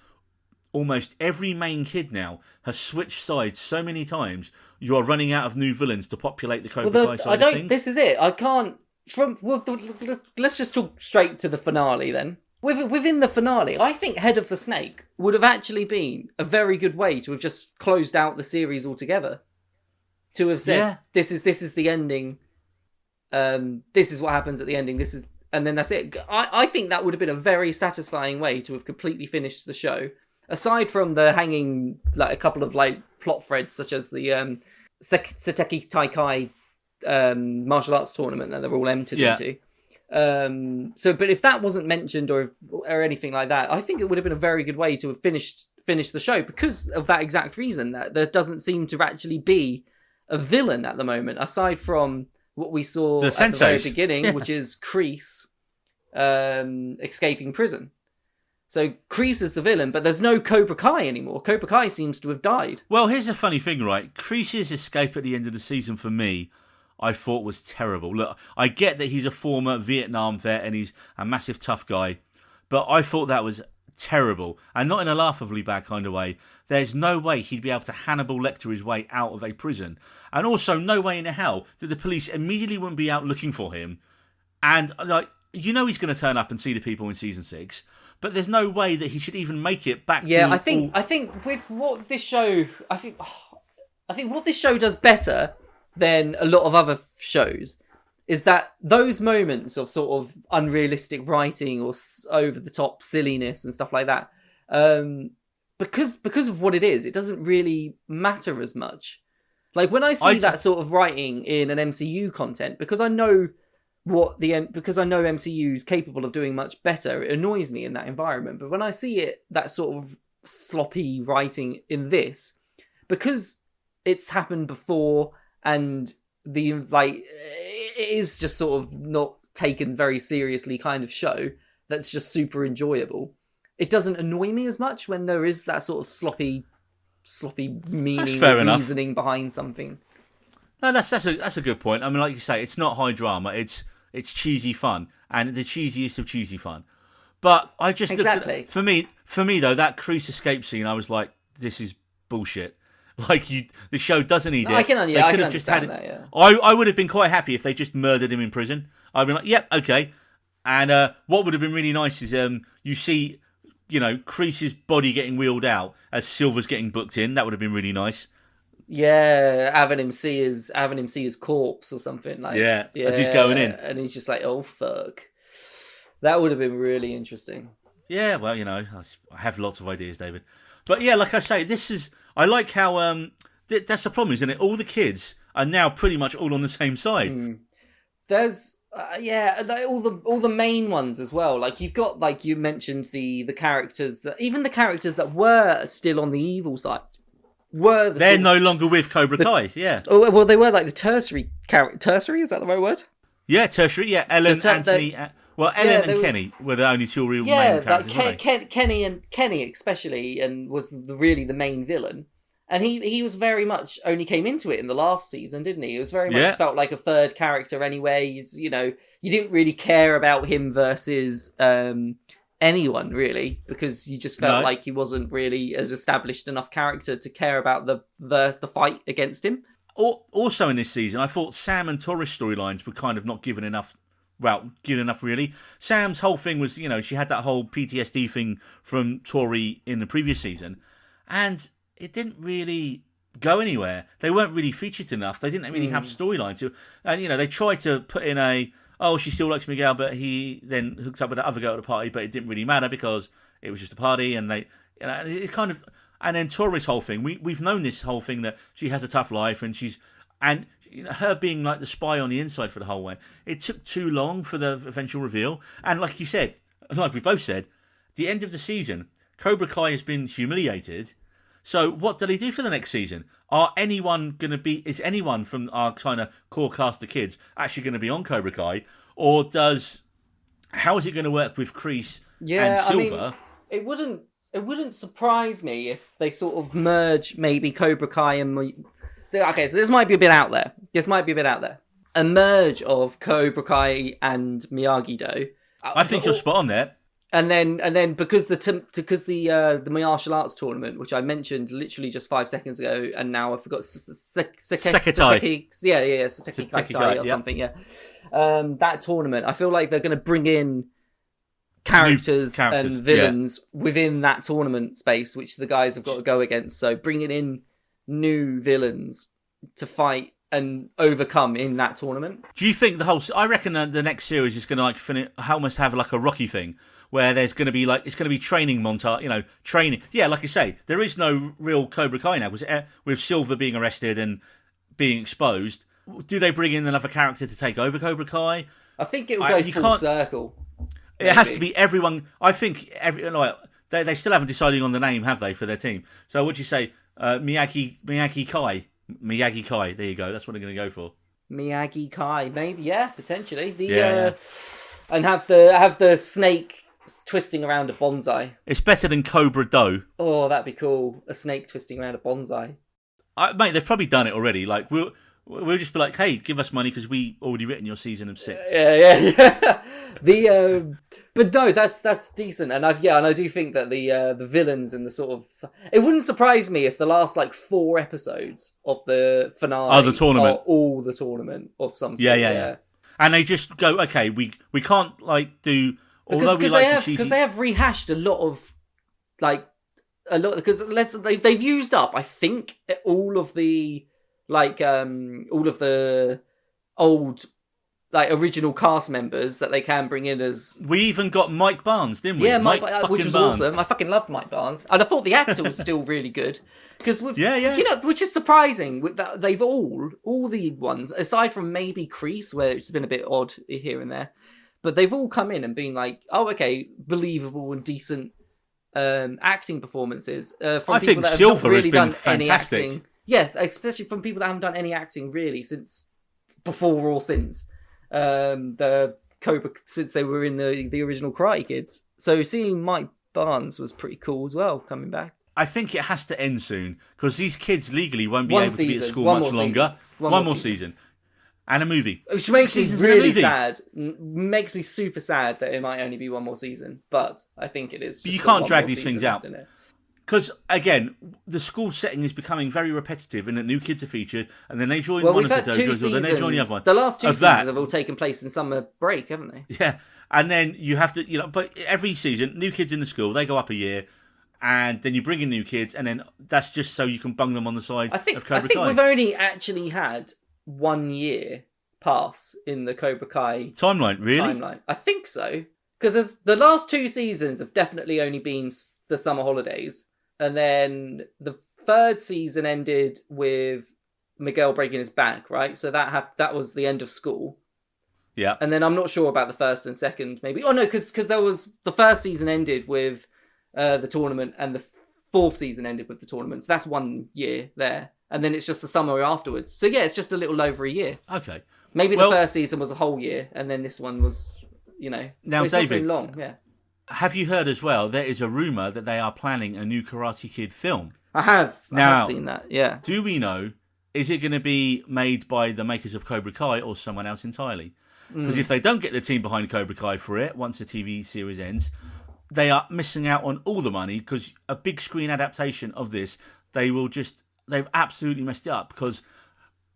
almost every main kid now has switched sides so many times, you are running out of new villains to populate the Cobra Kai side of things. This is it. I can't... let's just talk straight to the finale then. Within the finale, I think Head of the Snake would have actually been a very good way to have just closed out the series altogether. To have said, this is the ending. This is what happens at the ending. And then that's it. I think that would have been a very satisfying way to have completely finished the show. Aside from the hanging, like a couple of like plot threads, such as the Seteki Taikai martial arts tournament that they're all entered into. But if that wasn't mentioned or anything like that, I think it would have been a very good way to have finished the show because of that exact reason, that there doesn't seem to actually be a villain at the moment, aside from what we saw at the very beginning, which is Kreese escaping prison. So Kreese is the villain, but there's no Cobra Kai anymore. Cobra Kai seems to have died. Well, here's the funny thing, right? Kreese's escape at the end of the season for me, I thought was terrible. Look, I get that he's a former Vietnam vet and he's a massive tough guy, but I thought that was terrible. And not in a laughably bad kind of way. There's no way he'd be able to Hannibal Lecter his way out of a prison. And also no way in hell that the police immediately wouldn't be out looking for him. And he's going to turn up and see the people in season 6. But there's no way that he should even make it back to... Yeah, I think with what this show... I think what this show does better than a lot of other shows is that those moments of sort of unrealistic writing or over-the-top silliness and stuff like that, because of what it is, it doesn't really matter as much. Like, when I see that sort of writing in an MCU content, because I know MCU is capable of doing much better, it annoys me in that environment. But when I see that sort of sloppy writing in this, because it's happened before and it is just sort of not taken very seriously kind of show that's just super enjoyable, it doesn't annoy me as much when there is that sort of sloppy meaning or reasoning behind something. No, that's a good point. I mean, like you say, it's not high drama. It's cheesy fun, and the cheesiest of cheesy fun. But I just for me though, that Kreese escape scene, I was like, this is bullshit. Like, the show doesn't need it. I can understand that. Yeah. I would have been quite happy if they just murdered him in prison. I'd be like, yep, okay. And what would have been really nice is you see, Kreese's body getting wheeled out as Silver's getting booked in. That would have been really nice. Yeah, having him see his corpse or something like. Yeah, as he's going in, and he's just like, "Oh fuck," that would have been really interesting. Yeah, well, I have lots of ideas, David. But yeah, like I say, I like how that's the problem, isn't it? All the kids are now pretty much all on the same side. There's like all the main ones as well. Like you've got, like you mentioned, the characters even the characters that were still on the evil side they're no longer with Cobra Kai. Yeah. Oh well, they were like the tertiary tertiary. Is that the right word? Yeah, tertiary. Yeah, Ellen, Anthony. Ellen and Kenny were the only two real main characters. Like Kenny especially, and was really the main villain. And he was very much only came into it in the last season, didn't he? It was very much felt like a third character anyway. You didn't really care about him versus anyone really, because you just felt like he wasn't really an established enough character to care about the fight against him. Also in this season, I thought Sam and Tori's storylines were kind of not given enough. Well, given enough really. Sam's whole thing was, she had that whole PTSD thing from Tori in the previous season, and it didn't really go anywhere. They weren't really featured enough. They didn't really have storyline. And, they tried to put in she still likes Miguel, but he then hooks up with that other girl at the party, but it didn't really matter because it was just a party, and it's kind of... And then Tori's whole thing, we've known this whole thing that she has a tough life, and her being like the spy on the inside for the whole way. It took too long for the eventual reveal. And like you said, like we both said, the end of the season, Cobra Kai has been humiliated. So what do they do for the next season? Is anyone from our kind of core cast of kids actually going to be on Cobra Kai? Or how is it going to work with Kreese and Silver? It wouldn't surprise me if they sort of merge maybe Cobra Kai and... Okay, so this might be a bit out there. A merge of Cobra Kai and Miyagi-Do. I think you're spot on there. And then because the martial arts tournament, which I mentioned literally just 5 seconds ago, and now I forgot Sekitai. Sekitai or something. Yeah, that tournament. I feel like they're going to bring in characters and villains within that tournament space, which the guys have got to go against. So bringing in new villains to fight and overcome in that tournament. Do you think I reckon the next series is going to almost have like a Rocky thing, where there's going to be it's going to be training montage, training. Yeah, like I say, there is no real Cobra Kai now, with Silver being arrested and being exposed. Do they bring in another character to take over Cobra Kai? I think it will go full circle. It has to be everyone. I think they still haven't decided on the name, have they, for their team? So what do you say? Miyagi Kai. There you go. That's what I'm going to go for. Miyagi Kai, maybe, yeah, potentially. And have the snake twisting around a bonsai. It's better than Cobra Do. Oh, that'd be cool. A snake twisting around a bonsai. Mate, they've probably done it already. Like we'll just be like, hey, give us money because we already written your season of 6. Yeah. But no, that's decent, and I do think that the villains and the sort of, it wouldn't surprise me if the last 4 episodes of the finale the tournament are all the tournament of some sort. Yeah. And they just go, okay, we can't do, although because they have rehashed a lot because they've used up, I think, all of the old original cast members that they can bring in as... We even got Mike Barnes, didn't we? Yeah, Mike which was awesome. I fucking loved Mike Barnes. And I thought the actor was still really good. Because which is surprising. They've all the ones, aside from maybe Kreese, where it's been a bit odd here and there, but they've all come in and been like, oh, okay, believable and decent acting performances. From people that have not really done any acting. Yeah, especially from people that haven't done any acting really since before or since the Cobra, since they were in the original Karate Kids. So seeing Mike Barnes was pretty cool as well, coming back. I think it has to end soon because these kids legally won't be able to be at school much longer. One more season. And a movie. Which makes me really sad. Makes me super sad that it might only be one more season. But I think it is. But you can't drag these things out. Because, again, the school setting is becoming very repetitive and that new kids are featured and then they join one of the dojos or then they join the other one. The last 2 seasons have all taken place in summer break, haven't they? Yeah. And then you have to, but every season, new kids in the school, they go up a year and then you bring in new kids and then that's just so you can bung them on the side of Cobra Kai. I think we've only actually had 1 year pass in the Cobra Kai timeline, really? I think so. Because the last 2 seasons have definitely only been the summer holidays, and then the 3rd season ended with Miguel breaking his back, right? So that was the end of school. Yeah. And then I'm not sure about the 1st and 2nd, maybe. Oh no, because there was the 1st season ended with the tournament, and the 4th season ended with the tournament. So that's 1 year there, and then it's just the summer afterwards. So yeah, it's just a little over a year. Okay. Maybe the 1st season was a whole year, and then this one was, Now, it's not David, been long. Yeah. Have you heard as well? There is a rumor that they are planning a new Karate Kid film. I have Now, seen that. Yeah. Do we know? Is it going to be made by the makers of Cobra Kai or someone else entirely? Because if they don't get the team behind Cobra Kai for it, once the TV series ends, they are missing out on all the money, because a big screen adaptation of this, they've absolutely messed it up, because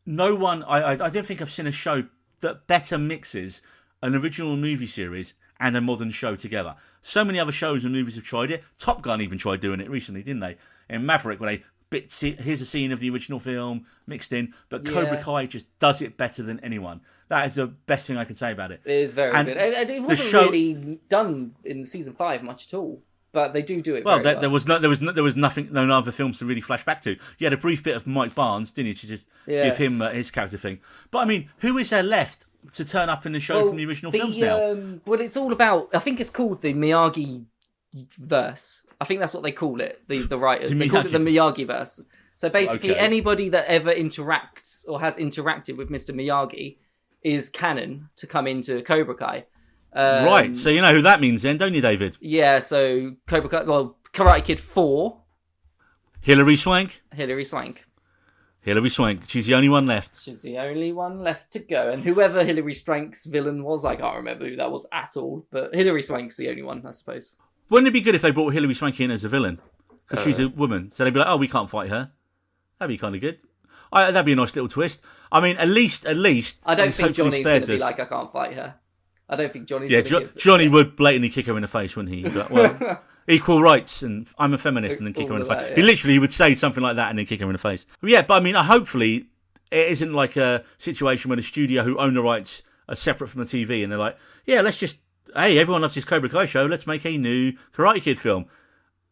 no one, I don't think I've seen a show that better mixes an original movie series and a modern show together. So many other shows and movies have tried it. Top Gun even tried doing it recently, didn't they? In Maverick, where here's a scene of the original film mixed in, but Cobra Kai just does it better than anyone. That is the best thing I can say about it. It is very good. And it wasn't really done in season 5 much at all, but they do it. Well, very well. there was nothing, no other films to really flash back to. You had a brief bit of Mike Barnes, didn't you, to just give him his character thing. But I mean, who is there left to turn up in the show from the original films now? Well, it's all about. I think it's called the Miyagi verse. I think that's what they call it. The writers they call it the Miyagi verse. So basically, anybody that ever interacts or has interacted with Mr. Miyagi is canon to come into Cobra Kai. Right. So you know who that means then, don't you, David? Yeah. So Cobra Kai. Well, Karate Kid 4. Hilary Swank. Hilary Swank. She's the only one left. She's the only one left to go. And whoever Hilary Swank's villain was, I can't remember who that was at all. But Hilary Swank's the only one, I suppose. Wouldn't it be good if they brought Hilary Swank in as a villain? Because she's a woman. So they'd be like, oh, we can't fight her. That'd be kind of good. That'd be a nice little twist. I mean, at least. I don't think Johnny's going to be like, I can't fight her. I don't think Johnny's going to Johnny would blatantly kick her in the face, wouldn't he? But, well, equal rights, and I'm a feminist, and then kick her in the face. He literally would say something like that and then kick her in the face. Yeah, but I mean, hopefully it isn't like a situation where the studio who own the rights are separate from the TV, and they're like, yeah, hey, everyone loves this Cobra Kai show, let's make a new Karate Kid film.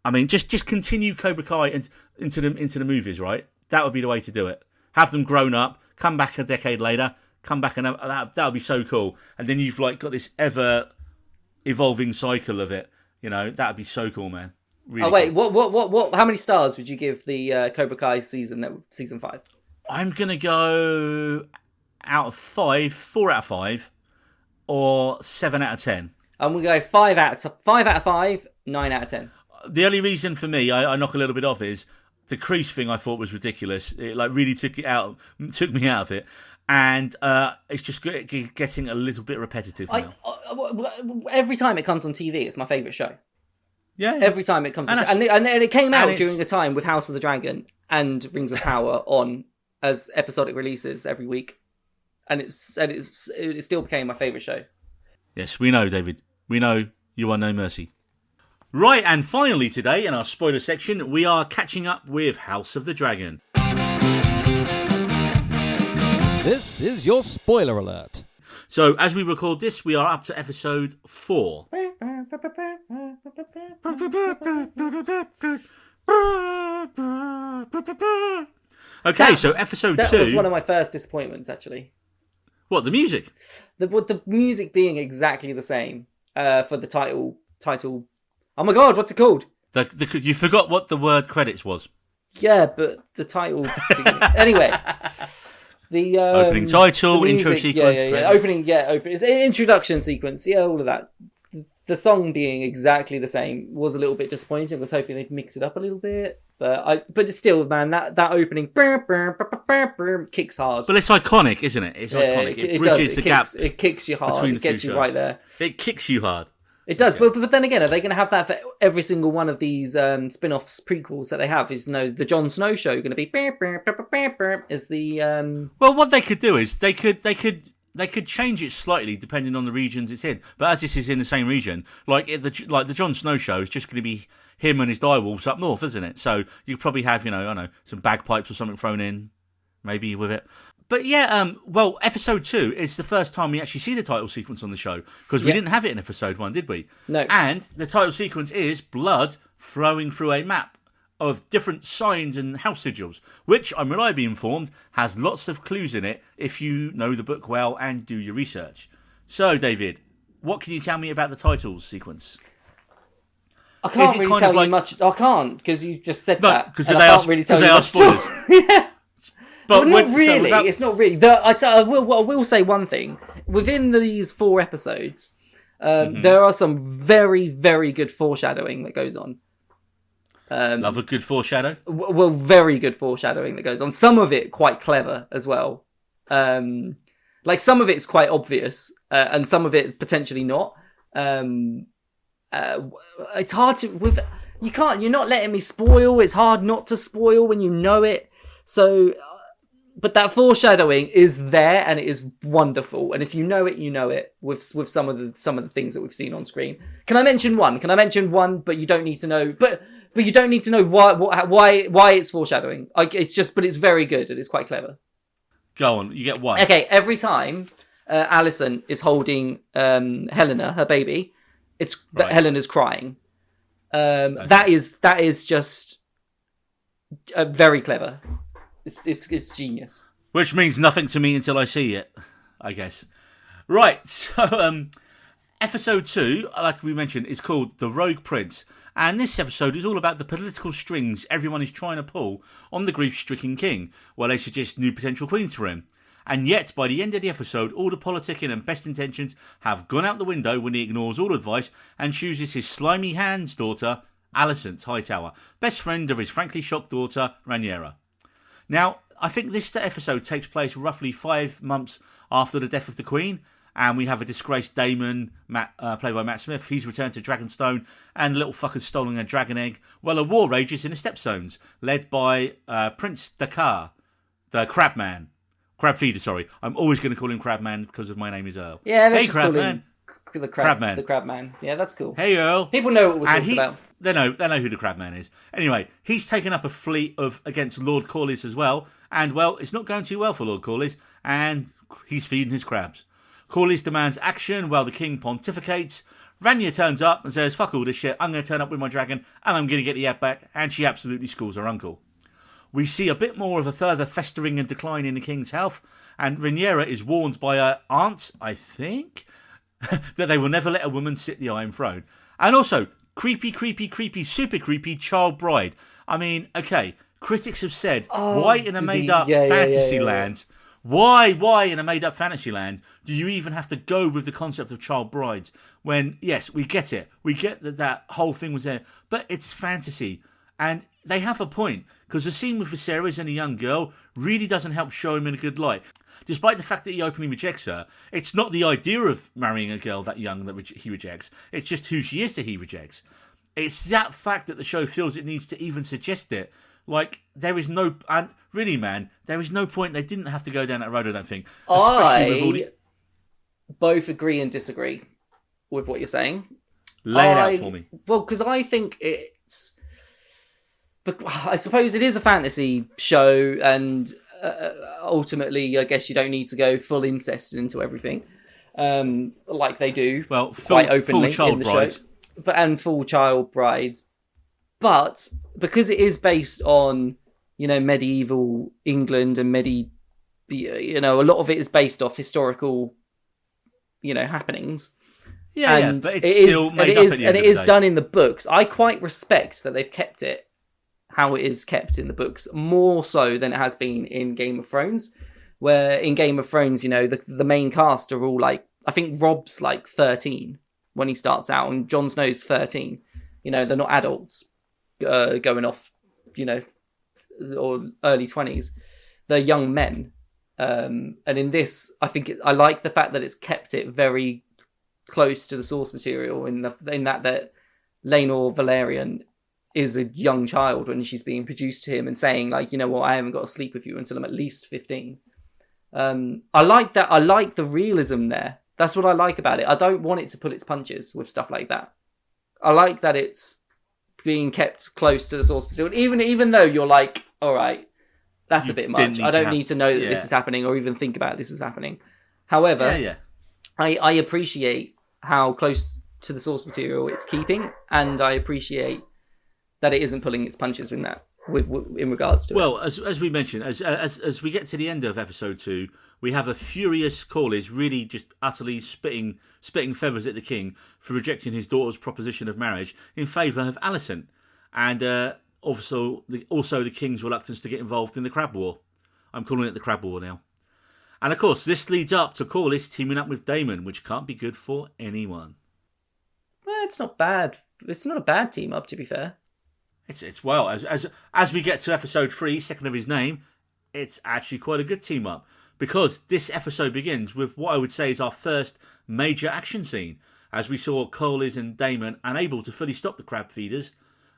I mean, just continue Cobra Kai into the movies, right? That would be the way to do it. Have them grown up, come back a decade later, come back, and that would be so cool. And then you've got this ever evolving cycle of it. That would be so cool, man. Really wait, cool. what? How many stars would you give the Cobra Kai season 5? I'm gonna go out of 5, 4 out of 5, or 7 out of 10. I'm gonna go 5 out of 5, 9 out of 10. The only reason for me, I knock a little bit off, is the crease thing. I thought was ridiculous. It really took me out of it, and it's just getting a little bit repetitive now. Every time it comes on TV, it's my favourite show. Yeah. Every time it comes, and it came out during a time with House of the Dragon and Rings of Power on as episodic releases every week, and it still became my favourite show. Yes, we know, David. We know you are no mercy. Right, and finally today, in our spoiler section, we are catching up with House of the Dragon. This is your spoiler alert. So, as we record this, we are up to episode 4. Okay, so episode 2... That was one of my first disappointments, actually. What, the music? The music being exactly the same for the title... Oh my god, what's it called? You forgot what the word credits was. Yeah, but the title... Anyway. The opening title, the music, intro sequence. It's an introduction sequence. Yeah, all of that. The song being exactly the same was a little bit disappointing. I was hoping they'd mix it up a little bit, but it's still, man, that opening kicks hard. But it's iconic, isn't it? It's iconic. It bridges the gap. It kicks you hard. It gets you right there. It kicks you hard. It does, yeah. But then again, are they going to have that for every single one of these spin-offs, prequels that they have? Is the Jon Snow show going to be is the Well, what they could do is they could change it slightly depending on the regions it's in. But as this is in the same region, like the Jon Snow show is just going to be him and his direwolves up north, isn't it? So you could probably have, I don't know, some bagpipes or something thrown in, maybe with it. But yeah, well, episode 2 is the first time we actually see the title sequence on the show, because we Yep. didn't have it in episode 1, did we? No. And the title sequence is blood flowing through a map of different signs and house sigils, which I'm reliably informed has lots of clues in it if you know the book well and do your research. So, David, what can you tell me about the titles sequence? I can't Is it really kind tell of you like- much. I can't, because you just said No, that. because and they I are, can't really tell you they are much. spoilers. Yeah. But Well, not when- so really. without- It's not really. I will say one thing. Within these 4 episodes, there are some very, very good foreshadowing that goes on. Love a good foreshadow. Well, very good foreshadowing that goes on. Some of it quite clever as well. Like some of it's quite obvious, and some of it potentially not. It's hard to you're not letting me spoil. It's hard not to spoil when you know it. So, but that foreshadowing is there, and it is wonderful. And if you know it, you know it with some of the things that we've seen on screen. Can I mention one? But you don't need to know. But you don't need to know why it's foreshadowing. But it's very good and it's quite clever. Go on, you get one. Okay, every time Alison is holding Helena, her baby, Right. Helena's crying. That is just very clever. It's genius. Which means nothing to me until I see it, I guess. Right, so episode 2, like we mentioned, is called The Rogue Prince. And this episode is all about the political strings everyone is trying to pull on the grief-stricken king, while they suggest new potential queens for him. And yet, by the end of the episode, all the politicking and best intentions have gone out the window when he ignores all advice and chooses his slimy hands daughter, Alicent Hightower, best friend of his frankly shocked daughter, Rhaenyra. Now, I think this episode takes place roughly 5 months after the death of the Queen, and we have a disgraced Daemon, played by Matt Smith. He's returned to Dragonstone, and little fucker's stolen a dragon egg. Well, a war rages in the Stepstones, led by Prince Dakar, the Crabman. Crabfeeder, sorry. I'm always going to call him Crabman because of my name is Earl. Yeah, let's hey, just call Crabman. him the Crabman. Crabman. The Crabman. Yeah, that's cool. Hey, Earl. People know what we're And talking about. They know who the Crabman is. Anyway, he's taken up a fleet against Lord Corlys as well, and well, it's not going too well for Lord Corlys, and he's feeding his crabs. Corlys demands action while the king pontificates. Rhaenyra turns up and says, "Fuck all this shit, I'm going to turn up with my dragon, and I'm going to get the ad back," and she absolutely schools her uncle. We see a bit more of a further festering and decline in the king's health, and Rhaenyra is warned by her aunt, I think, that they will never let a woman sit the Iron Throne. And also, creepy, super creepy child bride. I mean, okay, critics have said, why in a made-up fantasy land, why in a made-up fantasy land do you even have to go with the concept of child brides? When, yes, we get it. We get that whole thing was there, but it's fantasy. And they have a point, because the scene with Viserys and a young girl really doesn't help show him in a good light. Despite the fact that he openly rejects her, it's not the idea of marrying a girl that young that he rejects. It's just who she is that he rejects. It's that fact that the show feels it needs to even suggest it. Like, there is no... And really, man, there is no point. They didn't have to go down that road, I don't think. Especially with all the... both agree and disagree with what you're saying. Lay it out for me. Well, because I think it's... But I suppose it is a fantasy show, and ultimately, I guess you don't need to go full incest into everything, like they do. Well, quite openly full child in the brides. show, and full child brides. But because it is based on, medieval England and a lot of it is based off historical, happenings. Yeah, but it's still made up at the end of the and it is day. done in the books. I quite respect that they've kept it how it is kept in the books, more so than it has been in Game of Thrones, where in Game of Thrones, the main cast are all like, I think Rob's like 13 when he starts out, and Jon Snow's 13. They're not adults going off, or early 20s. They're young men. And in this, I think I like the fact that it's kept it very close to the source material in that Laenor Valerian is a young child when she's being produced to him and saying, like, I haven't got to sleep with you until I'm at least 15. I like that. I like the realism there. That's what I like about it. I don't want it to pull its punches with stuff like that. I like that it's being kept close to the source material, even though you're like, all right, That's You a bit didn't much. need I to don't have- need to know that this yeah. is happening or even think about this is happening. However, Yeah. I appreciate how close to the source material it's keeping, and I appreciate that it isn't pulling its punches in that in regards to it. Well, as we mentioned, as we get to the end of episode 2, we have a furious Corlys really just utterly spitting feathers at the king for rejecting his daughter's proposition of marriage in favour of Alicent, and also the king's reluctance to get involved in the Crab War. I'm calling it the Crab War now. And of course, this leads up to Corlys teaming up with Daemon, which can't be good for anyone. Well, it's not bad. It's not a bad team up, to be fair. It's well, as we get to episode 3, second of his name, it's actually quite a good team up, because this episode begins with what I would say is our first major action scene, as we saw Corlys and Daemon unable to fully stop the crab feeders,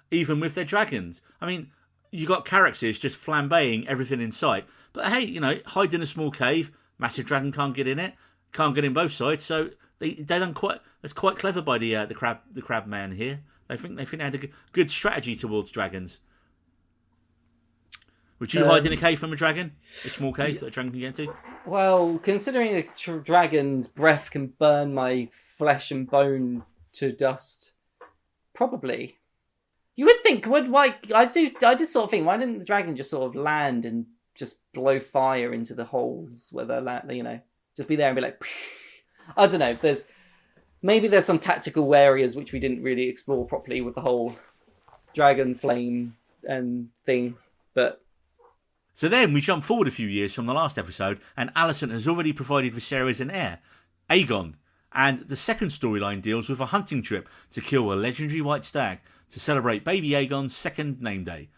even with their dragons. I mean, you got Caraxes just flambeing everything in sight, but hey, hide in a small cave, massive dragon can't get in it, can't get in both sides, so they done quite. That's quite clever by the crab man here. They think they had a good strategy towards dragons. Would you hide in a cave from a dragon? A small cave that a dragon can get into? Well, considering a dragon's breath can burn my flesh and bone to dust, probably. You would think, I just sort of think, why didn't the dragon just sort of land and just blow fire into the holes where they're just be there and be like, I don't know. Maybe there's some tactical areas which we didn't really explore properly with the whole dragon flame and thing, but. So then we jump forward a few years from the last episode, and Alicent has already provided Viserys an heir, Aegon. And the second storyline deals with a hunting trip to kill a legendary white stag to celebrate baby Aegon's second name day.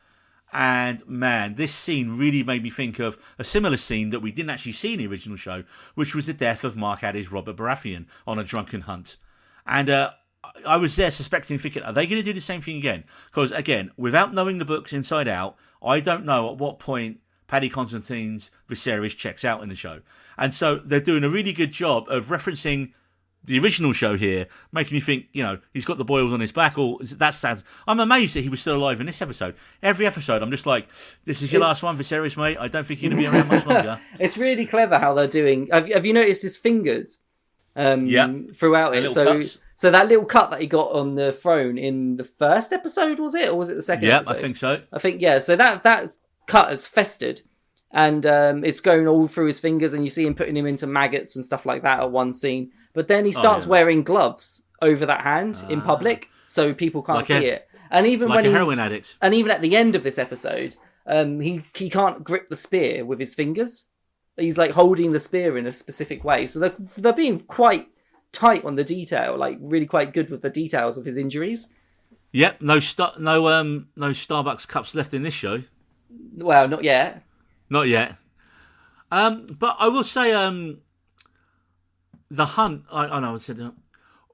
And man, this scene really made me think of a similar scene that we didn't actually see in the original show, which was the death of Mark Addy's Robert Baratheon on a drunken hunt. And I was there thinking, are they going to do the same thing again? Because again, without knowing the books inside out, I don't know at what point Paddy Constantine's Viserys checks out in the show. And so they're doing a really good job of referencing the original show here, making you think, he's got the boils on his back, or that stands. I'm amazed that he was still alive in this episode. Every episode, I'm just like, this is your last one, Viserys, mate. I don't think you're going to be around much longer. It's really clever how they're doing. Have you noticed his fingers? Throughout it. So that little cut that he got on the throne in the first episode, was it? Or was it the second episode? Yeah, I think so. I think, yeah. So that cut has festered. And it's going all through his fingers, and you see him putting him into maggots and stuff like that at one scene. But then he starts wearing gloves over that hand in public, so people can't see it. And even like when a heroin addict. And even at the end of this episode, he can't grip the spear with his fingers. He's like holding the spear in a specific way. So they're being quite tight on the detail, like really quite good with the details of his injuries. Yep, no Starbucks cups left in this show. Well, not yet. Not yet. But I will say, the hunt. I know I said that.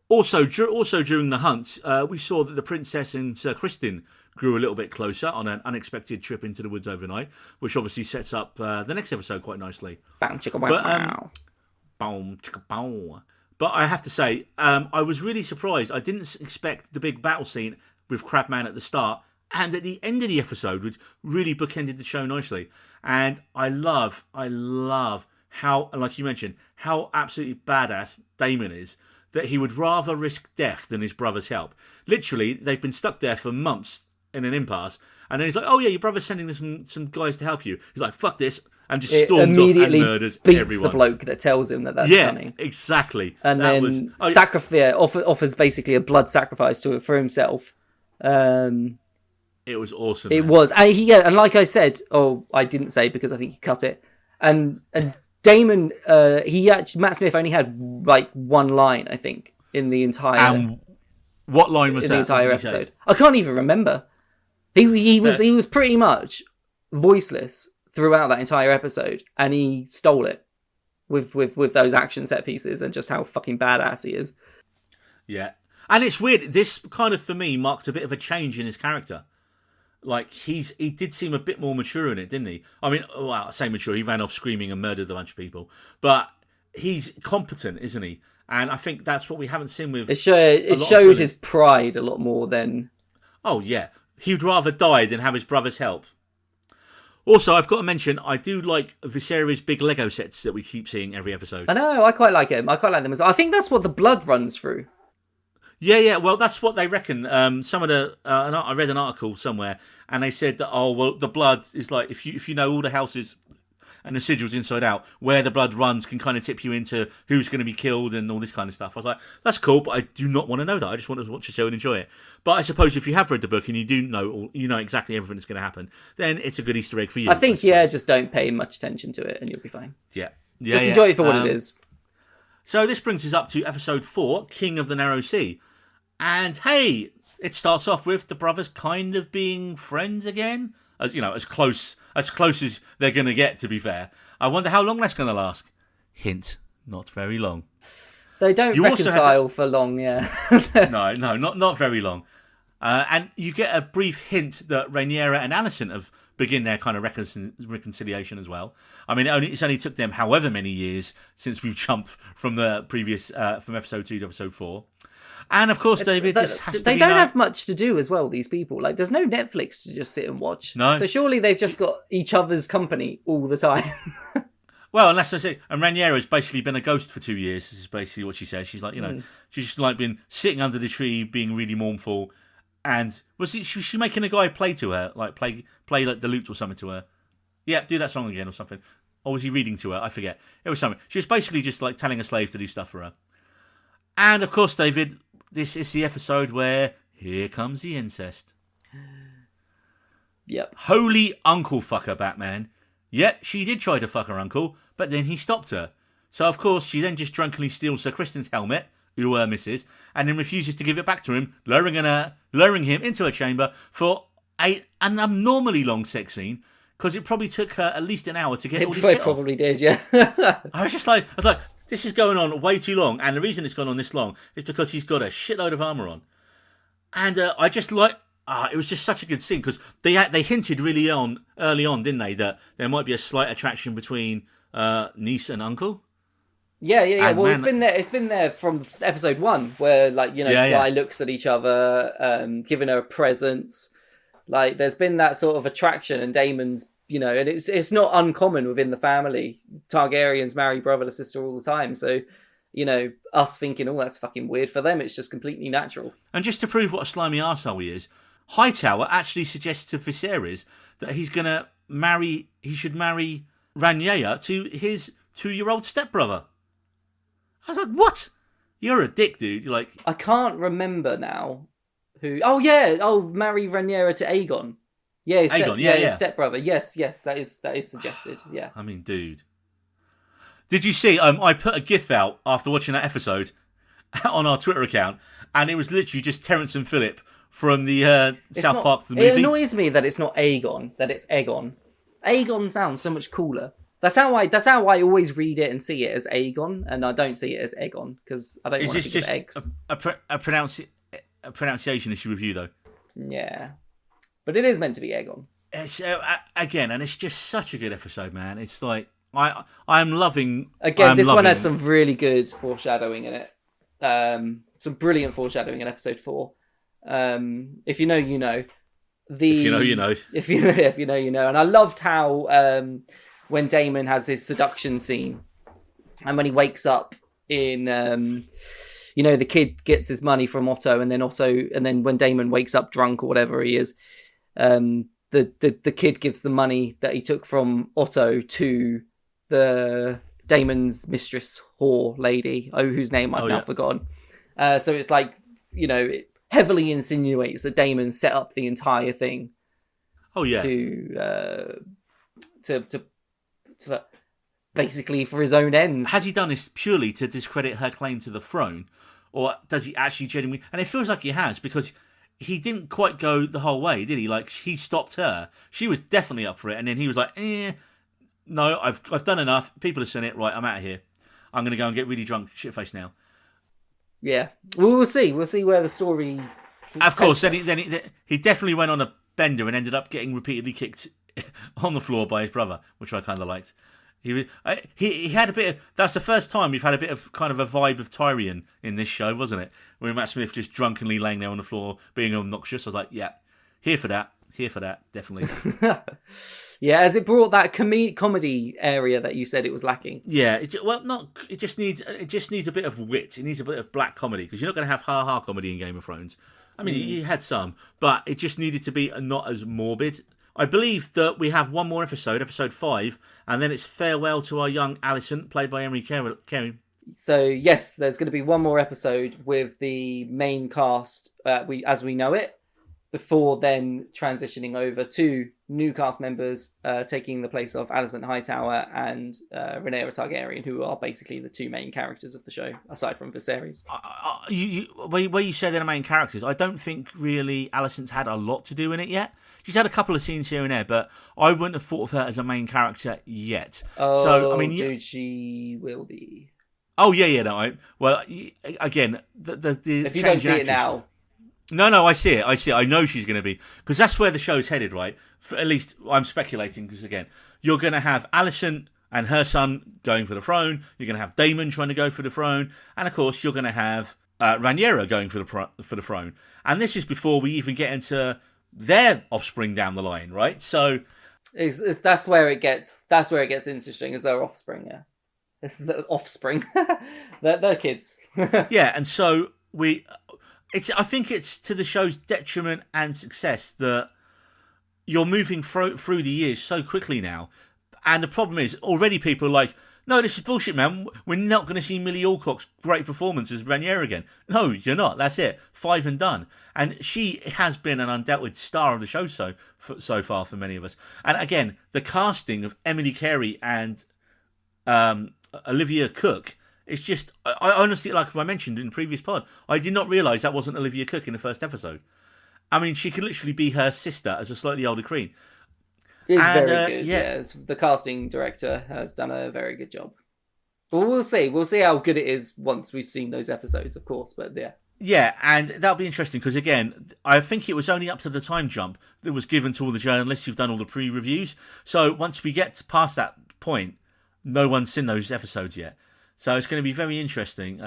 Also during the hunt, we saw that the princess and Sir Criston grew a little bit closer on an unexpected trip into the woods overnight, which obviously sets up the next episode quite nicely. Bam, chicka, wow. Boom, chicka, boom. But I have to say, I was really surprised. I didn't expect the big battle scene with Crabman at the start and at the end of the episode, which really bookended the show nicely. And I love how, like you mentioned, how absolutely badass Daemon is, that he would rather risk death than his brother's help. Literally, they've been stuck there for months in an impasse, and then he's like, oh yeah, your brother's sending some guys to help you. He's like, fuck this, and just storms off and murders beats everyone. the bloke that tells him that's coming. Yeah, exactly. And then offers basically a blood sacrifice for himself. It was awesome. It was. And like I said, I didn't say because I think he cut it. And Daemon, Matt Smith only had like one line, I think, in the entire. What line was in that? the entire episode? I can't even remember. He was pretty much voiceless throughout that entire episode, and he stole it with those action set pieces and just how fucking badass he is. Yeah, and it's weird. This kind of, for me, marked a bit of a change in his character. Like, he did seem a bit more mature in it, didn't he? I mean, well, I say mature, he ran off screaming and murdered a bunch of people. But he's competent, isn't he? And I think that's what we haven't seen with... It showed his pride a lot more than... Oh, yeah. He'd rather die than have his brother's help. Also, I've got to mention, I do like Viserys' big Lego sets that we keep seeing every episode. I know, I quite like them. I quite like them as well. I think that's what the blood runs through. Yeah. Well, that's what they reckon. Some of the I read an article somewhere, and they said that the blood is like if you know all the houses and the sigils inside out, where the blood runs can kind of tip you into who's going to be killed and all this kind of stuff. I was like, that's cool, but I do not want to know that. I just want to watch the show and enjoy it. But I suppose if you have read the book and you do know, you know exactly everything that's going to happen, then it's a good Easter egg for you. I think, just don't pay much attention to it and you'll be fine. Yeah. Just enjoy it for what it is. So this brings us up to episode 4, King of the Narrow Sea. And hey, it starts off with the brothers kind of being friends again. As you know, as close as they're going to get, to be fair. I wonder how long that's going to last. Hint, not very long. They don't reconcile for long, yeah. No, not very long. And you get a brief hint that Rhaenyra and Alicent have begin their kind of reconciliation as well. I mean, it's only took them however many years since we've jumped from the previous, from episode 2 to episode 4. And of course, David, this has to be... They don't have much to do as well, these people. Like, there's no Netflix to just sit and watch. No. So surely they've just got each other's company all the time. Well, unless I say, and Rhaenyra's basically been a ghost for 2 years. This is basically what she says. She's like, she's just like been sitting under the tree, being really mournful. And was she making a guy play to her, like play like the lute or something to her? Yeah, do that song again or something. Or was he reading to her? I forget. It was something. She was basically just like telling a slave to do stuff for her. And of course, David, this is the episode where here comes the incest. Yep. Holy uncle fucker, Batman. Yep, she did try to fuck her uncle, but then he stopped her. So of course, she then just drunkenly steals Sir Kristen's helmet, who misses, and then refuses to give it back to him, lowering him into a chamber for an abnormally long sex scene, because it probably took her at least an hour to get all this It probably did, yeah. I was like, this is going on way too long, and the reason it's gone on this long is because he's got a shitload of armour on. And I just like... it was just such a good scene, because they hinted early on, didn't they, that there might be a slight attraction between niece and uncle? Yeah. And well, it's been there from episode 1, where Sly looks at each other, giving her presents. Like, there's been that sort of attraction, and Daemon's, and it's not uncommon within the family. Targaryens marry brother to sister all the time, so us thinking, oh, that's fucking weird. For them, it's just completely natural. And just to prove what a slimy arsehole he is, Hightower actually suggests to Viserys that he should marry Rhaenyra to his 2-year-old stepbrother. I was like, what? You're a dick, dude. You're like... I can't remember now who... Oh, yeah. Oh, marry Rhaenyra to Aegon. Yeah, his stepbrother. Yes, that is suggested, yeah. I mean, dude. Did you see, I put a GIF out after watching that episode on our Twitter account, and it was literally just Terrence and Phillip from the South Park the movie. It annoys me that it's not Aegon, that it's Aegon. Aegon sounds so much cooler. That's how I always read it and see it, as Aegon, and I don't see it as Aegon, because I don't want to think of eggs. A pronunciation issue with you, though. Yeah. But it is meant to be Aegon. It's, again, and it's just such a good episode, man. It's like, I'm loving... Again, this one had some really good foreshadowing in it. Some brilliant foreshadowing in episode 4. If you know, you know. If you know, you know. If you know, you know. And I loved how when Daemon has his seduction scene, and when he wakes up in, the kid gets his money from Otto, and then when Daemon wakes up drunk or whatever he is, the kid gives the money that he took from Otto to the Daemon's mistress whore lady, whose name I've now forgotten. So it's like, it heavily insinuates that Daemon set up the entire thing. Oh yeah. To basically for his own ends. Has he done this purely to discredit her claim to the throne, or does he actually genuinely? And it feels like he has, because he didn't quite go the whole way, did he? Like, he stopped her. She was definitely up for it, and then he was like, no, I've done enough. People have seen it. Right, I'm out of here. I'm going to go and get really drunk, shit-faced now. Yeah. Well, we'll see. We'll see where the story... Of course, then he definitely went on a bender and ended up getting repeatedly kicked on the floor by his brother, which I kind of liked. He had a bit of... That's the first time we've had a bit of kind of a vibe of Tyrion in this show, wasn't it? Where Matt Smith just drunkenly laying there on the floor, being obnoxious. I was like, yeah, here for that. here for that, definitely. Yeah, as it brought that comedy area that you said it was lacking. Yeah, it just needs a bit of wit. It needs a bit of black comedy, because you're not going to have ha-ha comedy in Game of Thrones. I mean, you had some, but it just needed to be not as morbid. I believe that we have one more episode 5, and then it's farewell to our young Alicent, played by Emily Carey. So yes, there's going to be one more episode with the main cast as we know it, before then transitioning over to new cast members taking the place of Alicent Hightower and Rhaenyra Targaryen, who are basically the two main characters of the show, aside from Viserys. Where you say they're the main characters, I don't think really Alicent's had a lot to do in it yet. She's had a couple of scenes here and there, but I wouldn't have thought of her as a main character yet. Oh, so, I mean, dude, she will be. Oh, yeah, no. Well, again, the if you don't see it now... No, I see it. I know she's going to be, because that's where the show's headed, right? At least I'm speculating, because again, you're going to have Alicent and her son going for the throne. You're going to have Daemon trying to go for the throne, and of course, you're going to have Rhaenyra going for the throne. And this is before we even get into their offspring down the line, right? So that's where it gets interesting, is their offspring. Yeah, it's the offspring. they're kids. Yeah, and so I think it's to the show's detriment and success that you're moving through the years so quickly now. And the problem is, already people are like, no, this is bullshit, man. We're not going to see Millie Alcock's great performance as Rhaenyra again. No, you're not. That's it. 5 and done. And she has been an undoubted star of the show so far for many of us. And again, the casting of Emily Carey and Olivia Cook, it's just, I honestly, like I mentioned in the previous pod, I did not realise that wasn't Olivia Cook in the first episode. I mean, she could literally be her sister as a slightly older queen. It's very good, yeah. The casting director has done a very good job. Well, we'll see. We'll see how good it is once we've seen those episodes, of course, but yeah. Yeah, and that'll be interesting, because again, I think it was only up to the time jump that was given to all the journalists who've done all the pre-reviews. So once we get past that point, no one's seen those episodes yet. So it's going to be very interesting.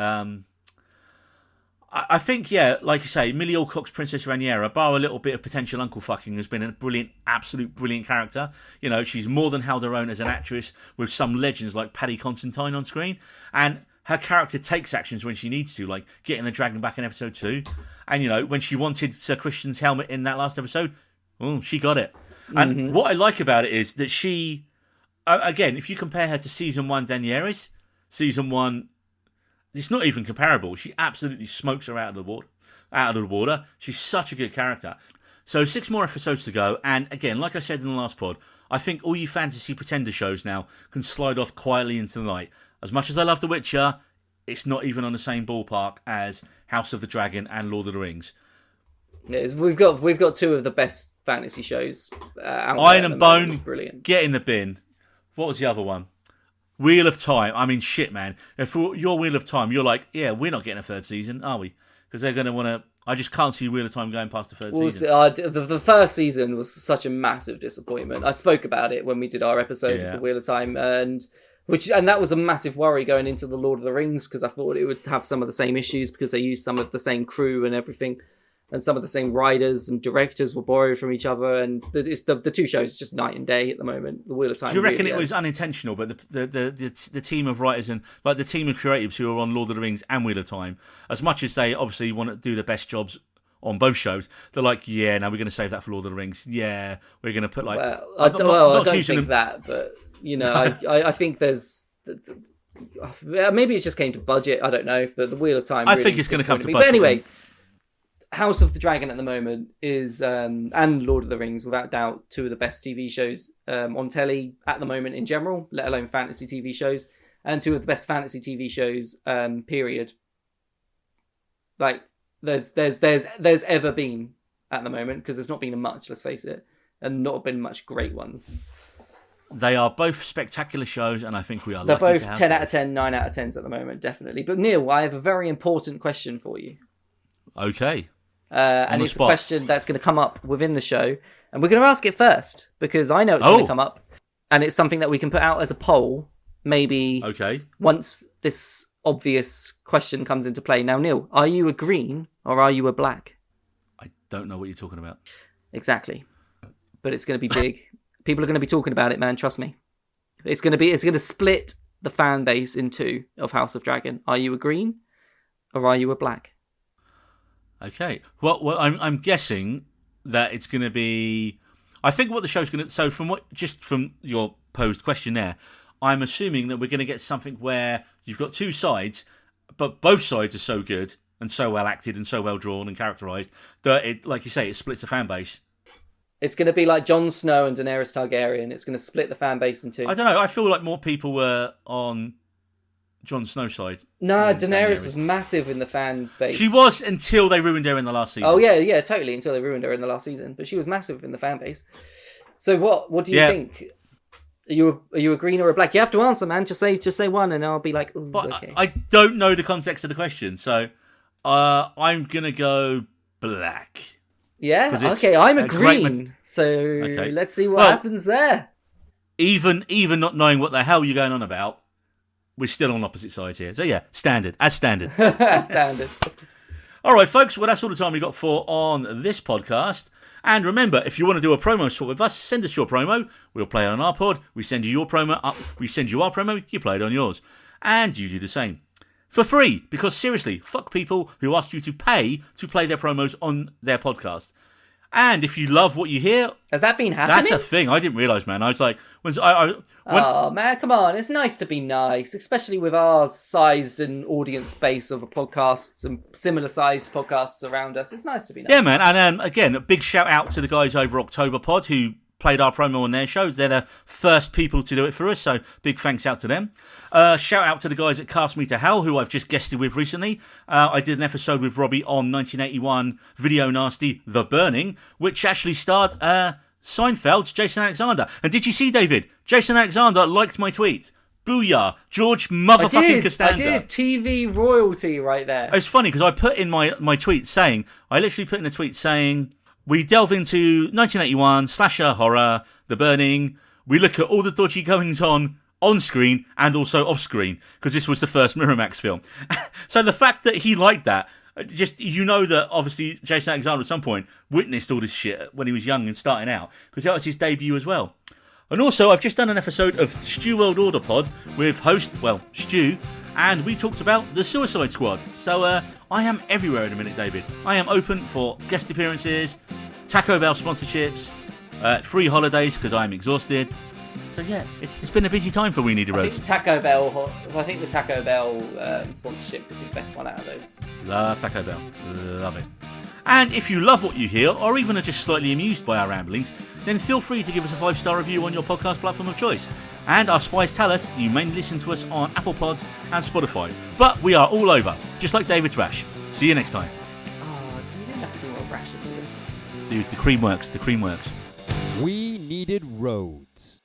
I think, yeah, like you say, Millie Alcock's Princess Rhaenyra, bar a little bit of potential uncle fucking, has been a brilliant, absolute brilliant character. You know, she's more than held her own as an actress with some legends like Paddy Considine on screen. And her character takes actions when she needs to, like getting the dragon back in episode 2. And, you know, when she wanted Sir Christian's helmet in that last episode, she got it. And what I like about it is that she, again, if you compare her to season 1 Daenerys, season 1, it's not even comparable. She absolutely smokes her out of the water. She's such a good character. So 6 more episodes to go. And again, like I said in the last pod, I think all you fantasy pretender shows now can slide off quietly into the night. As much as I love The Witcher, it's not even on the same ballpark as House of the Dragon and Lord of the Rings. We've got 2 of the best fantasy shows out there. Iron and Bone, brilliant. Get in the bin. What was the other one? Wheel of Time. I mean, shit, man. If your Wheel of Time, you're like, yeah, we're not getting a 3rd season, are we? Because they're going to want to... I just can't see Wheel of Time going past the 3rd season. The first season was such a massive disappointment. I spoke about it when we did our episode of the Wheel of Time, and that was a massive worry going into the Lord of the Rings, because I thought it would have some of the same issues because they used some of the same crew and everything. And some of the same writers and directors were borrowed from each other, and the 2 shows are just night and day at the moment. The Wheel of Time. Do you reckon it was unintentional, but the team of writers and like the team of creatives who are on Lord of the Rings and Wheel of Time, as much as they obviously want to do the best jobs on both shows, they're like, yeah, no, we're going to save that for Lord of the Rings. Yeah, we're going to put like. I don't think that, but you know, I think there's. Maybe it just came to budget. I don't know, but the Wheel of Time. I think it's going to come to budget. But anyway. House of the Dragon at the moment is, and Lord of the Rings, without doubt, 2 of the best TV shows on telly at the moment in general, let alone fantasy TV shows, and 2 of the best fantasy TV shows, period. Like, there's ever been at the moment, because there's not been much, let's face it, and not been much great ones. They are both spectacular shows, and I think we are They're lucky both to have 10 out of 10, 9 out of 10s at the moment, definitely. But Neil, I have a very important question for you. Okay. And it's a question that's going to come up within the show. And we're going to ask it first, because I know it's going to come up. And it's something that we can put out as a poll, maybe once this obvious question comes into play. Now, Neil, are you a green or are you a black? I don't know what you're talking about. Exactly. but it's going to be big. People are going to be talking about it, man. Trust me. It's going to split the fan base in two of House of Dragon. Are you a green or are you a black? Okay. Well, I'm guessing that it's going to be. I think what the show's going to. So from your posed question there, I'm assuming that we're going to get something where you've got two sides, but both sides are so good and so well acted and so well drawn and characterized that it, like you say, it splits the fan base. It's going to be like Jon Snow and Daenerys Targaryen. It's going to split the fan base in two. I don't know. I feel like more people were on Jon Snow's side. No, Daenerys was massive in the fan base. She was until they ruined her in the last season. Oh yeah, totally. Until they ruined her in the last season, but she was massive in the fan base. So what do you think? Are you a green or a black? You have to answer, man. Just say one, and I'll be like, ooh, but okay. I don't know the context of the question, so I'm gonna go black. Yeah, okay, I'm a green. Okay. Let's see what happens there. Even not knowing what the hell you're going on about, we're still on opposite sides here. So yeah, standard. Standard. All right, folks, well, that's all the time we got for on this podcast. And remember, if you want to do a promo swap with us, send us your promo. We'll play it on our pod. We send you your promo up. We send you our promo. You play it on yours. And you do the same. For free, because seriously, fuck people who ask you to pay to play their promos on their podcast. And if you love what you hear... Has that been happening? That's a thing. I didn't realise, man. I was like... Oh, man, come on. It's nice to be nice, especially with our sized and audience base of podcasts and similar sized podcasts around us. It's nice to be nice. Yeah, man. And again, a big shout out to the guys over October Pod who played our promo on their shows. They're the first people to do it for us, so big thanks out to them. Shout out to the guys at Cast Me to Hell, who I've just guested with recently. I did an episode with Robbie on 1981 Video Nasty The Burning, which actually starred Seinfeld's Jason Alexander. And did you see, David? Jason Alexander liked my tweet. Booyah, George motherfucking Costanza. I did. TV royalty right there. It's funny because I put in my tweet saying, I literally put in a tweet saying, we delve into 1981, slasher horror, The Burning. We look at all the dodgy goings on screen and also off screen, because this was the first Miramax film. So the fact that he liked that, just, you know that obviously Jason Alexander at some point witnessed all this shit when he was young and starting out, because that was his debut as well. And also, I've just done an episode of Stu World Order Pod with Stu, and we talked about the Suicide Squad. So I am everywhere in a minute, David. I am open for guest appearances, Taco Bell sponsorships, free holidays because I'm exhausted. So yeah, it's been a busy time for We Need a Road. I think the Taco Bell sponsorship would be the best one out of those. Love Taco Bell. Love it. And if you love what you hear, or even are just slightly amused by our ramblings, then feel free to give us a 5-star review on your podcast platform of choice. And our spies tell us you mainly listen to us on Apple Pods and Spotify. But we are all over, just like David's rash. See you next time. Oh, do you have to do a rash into this? Dude, the cream works. We Needed Roads.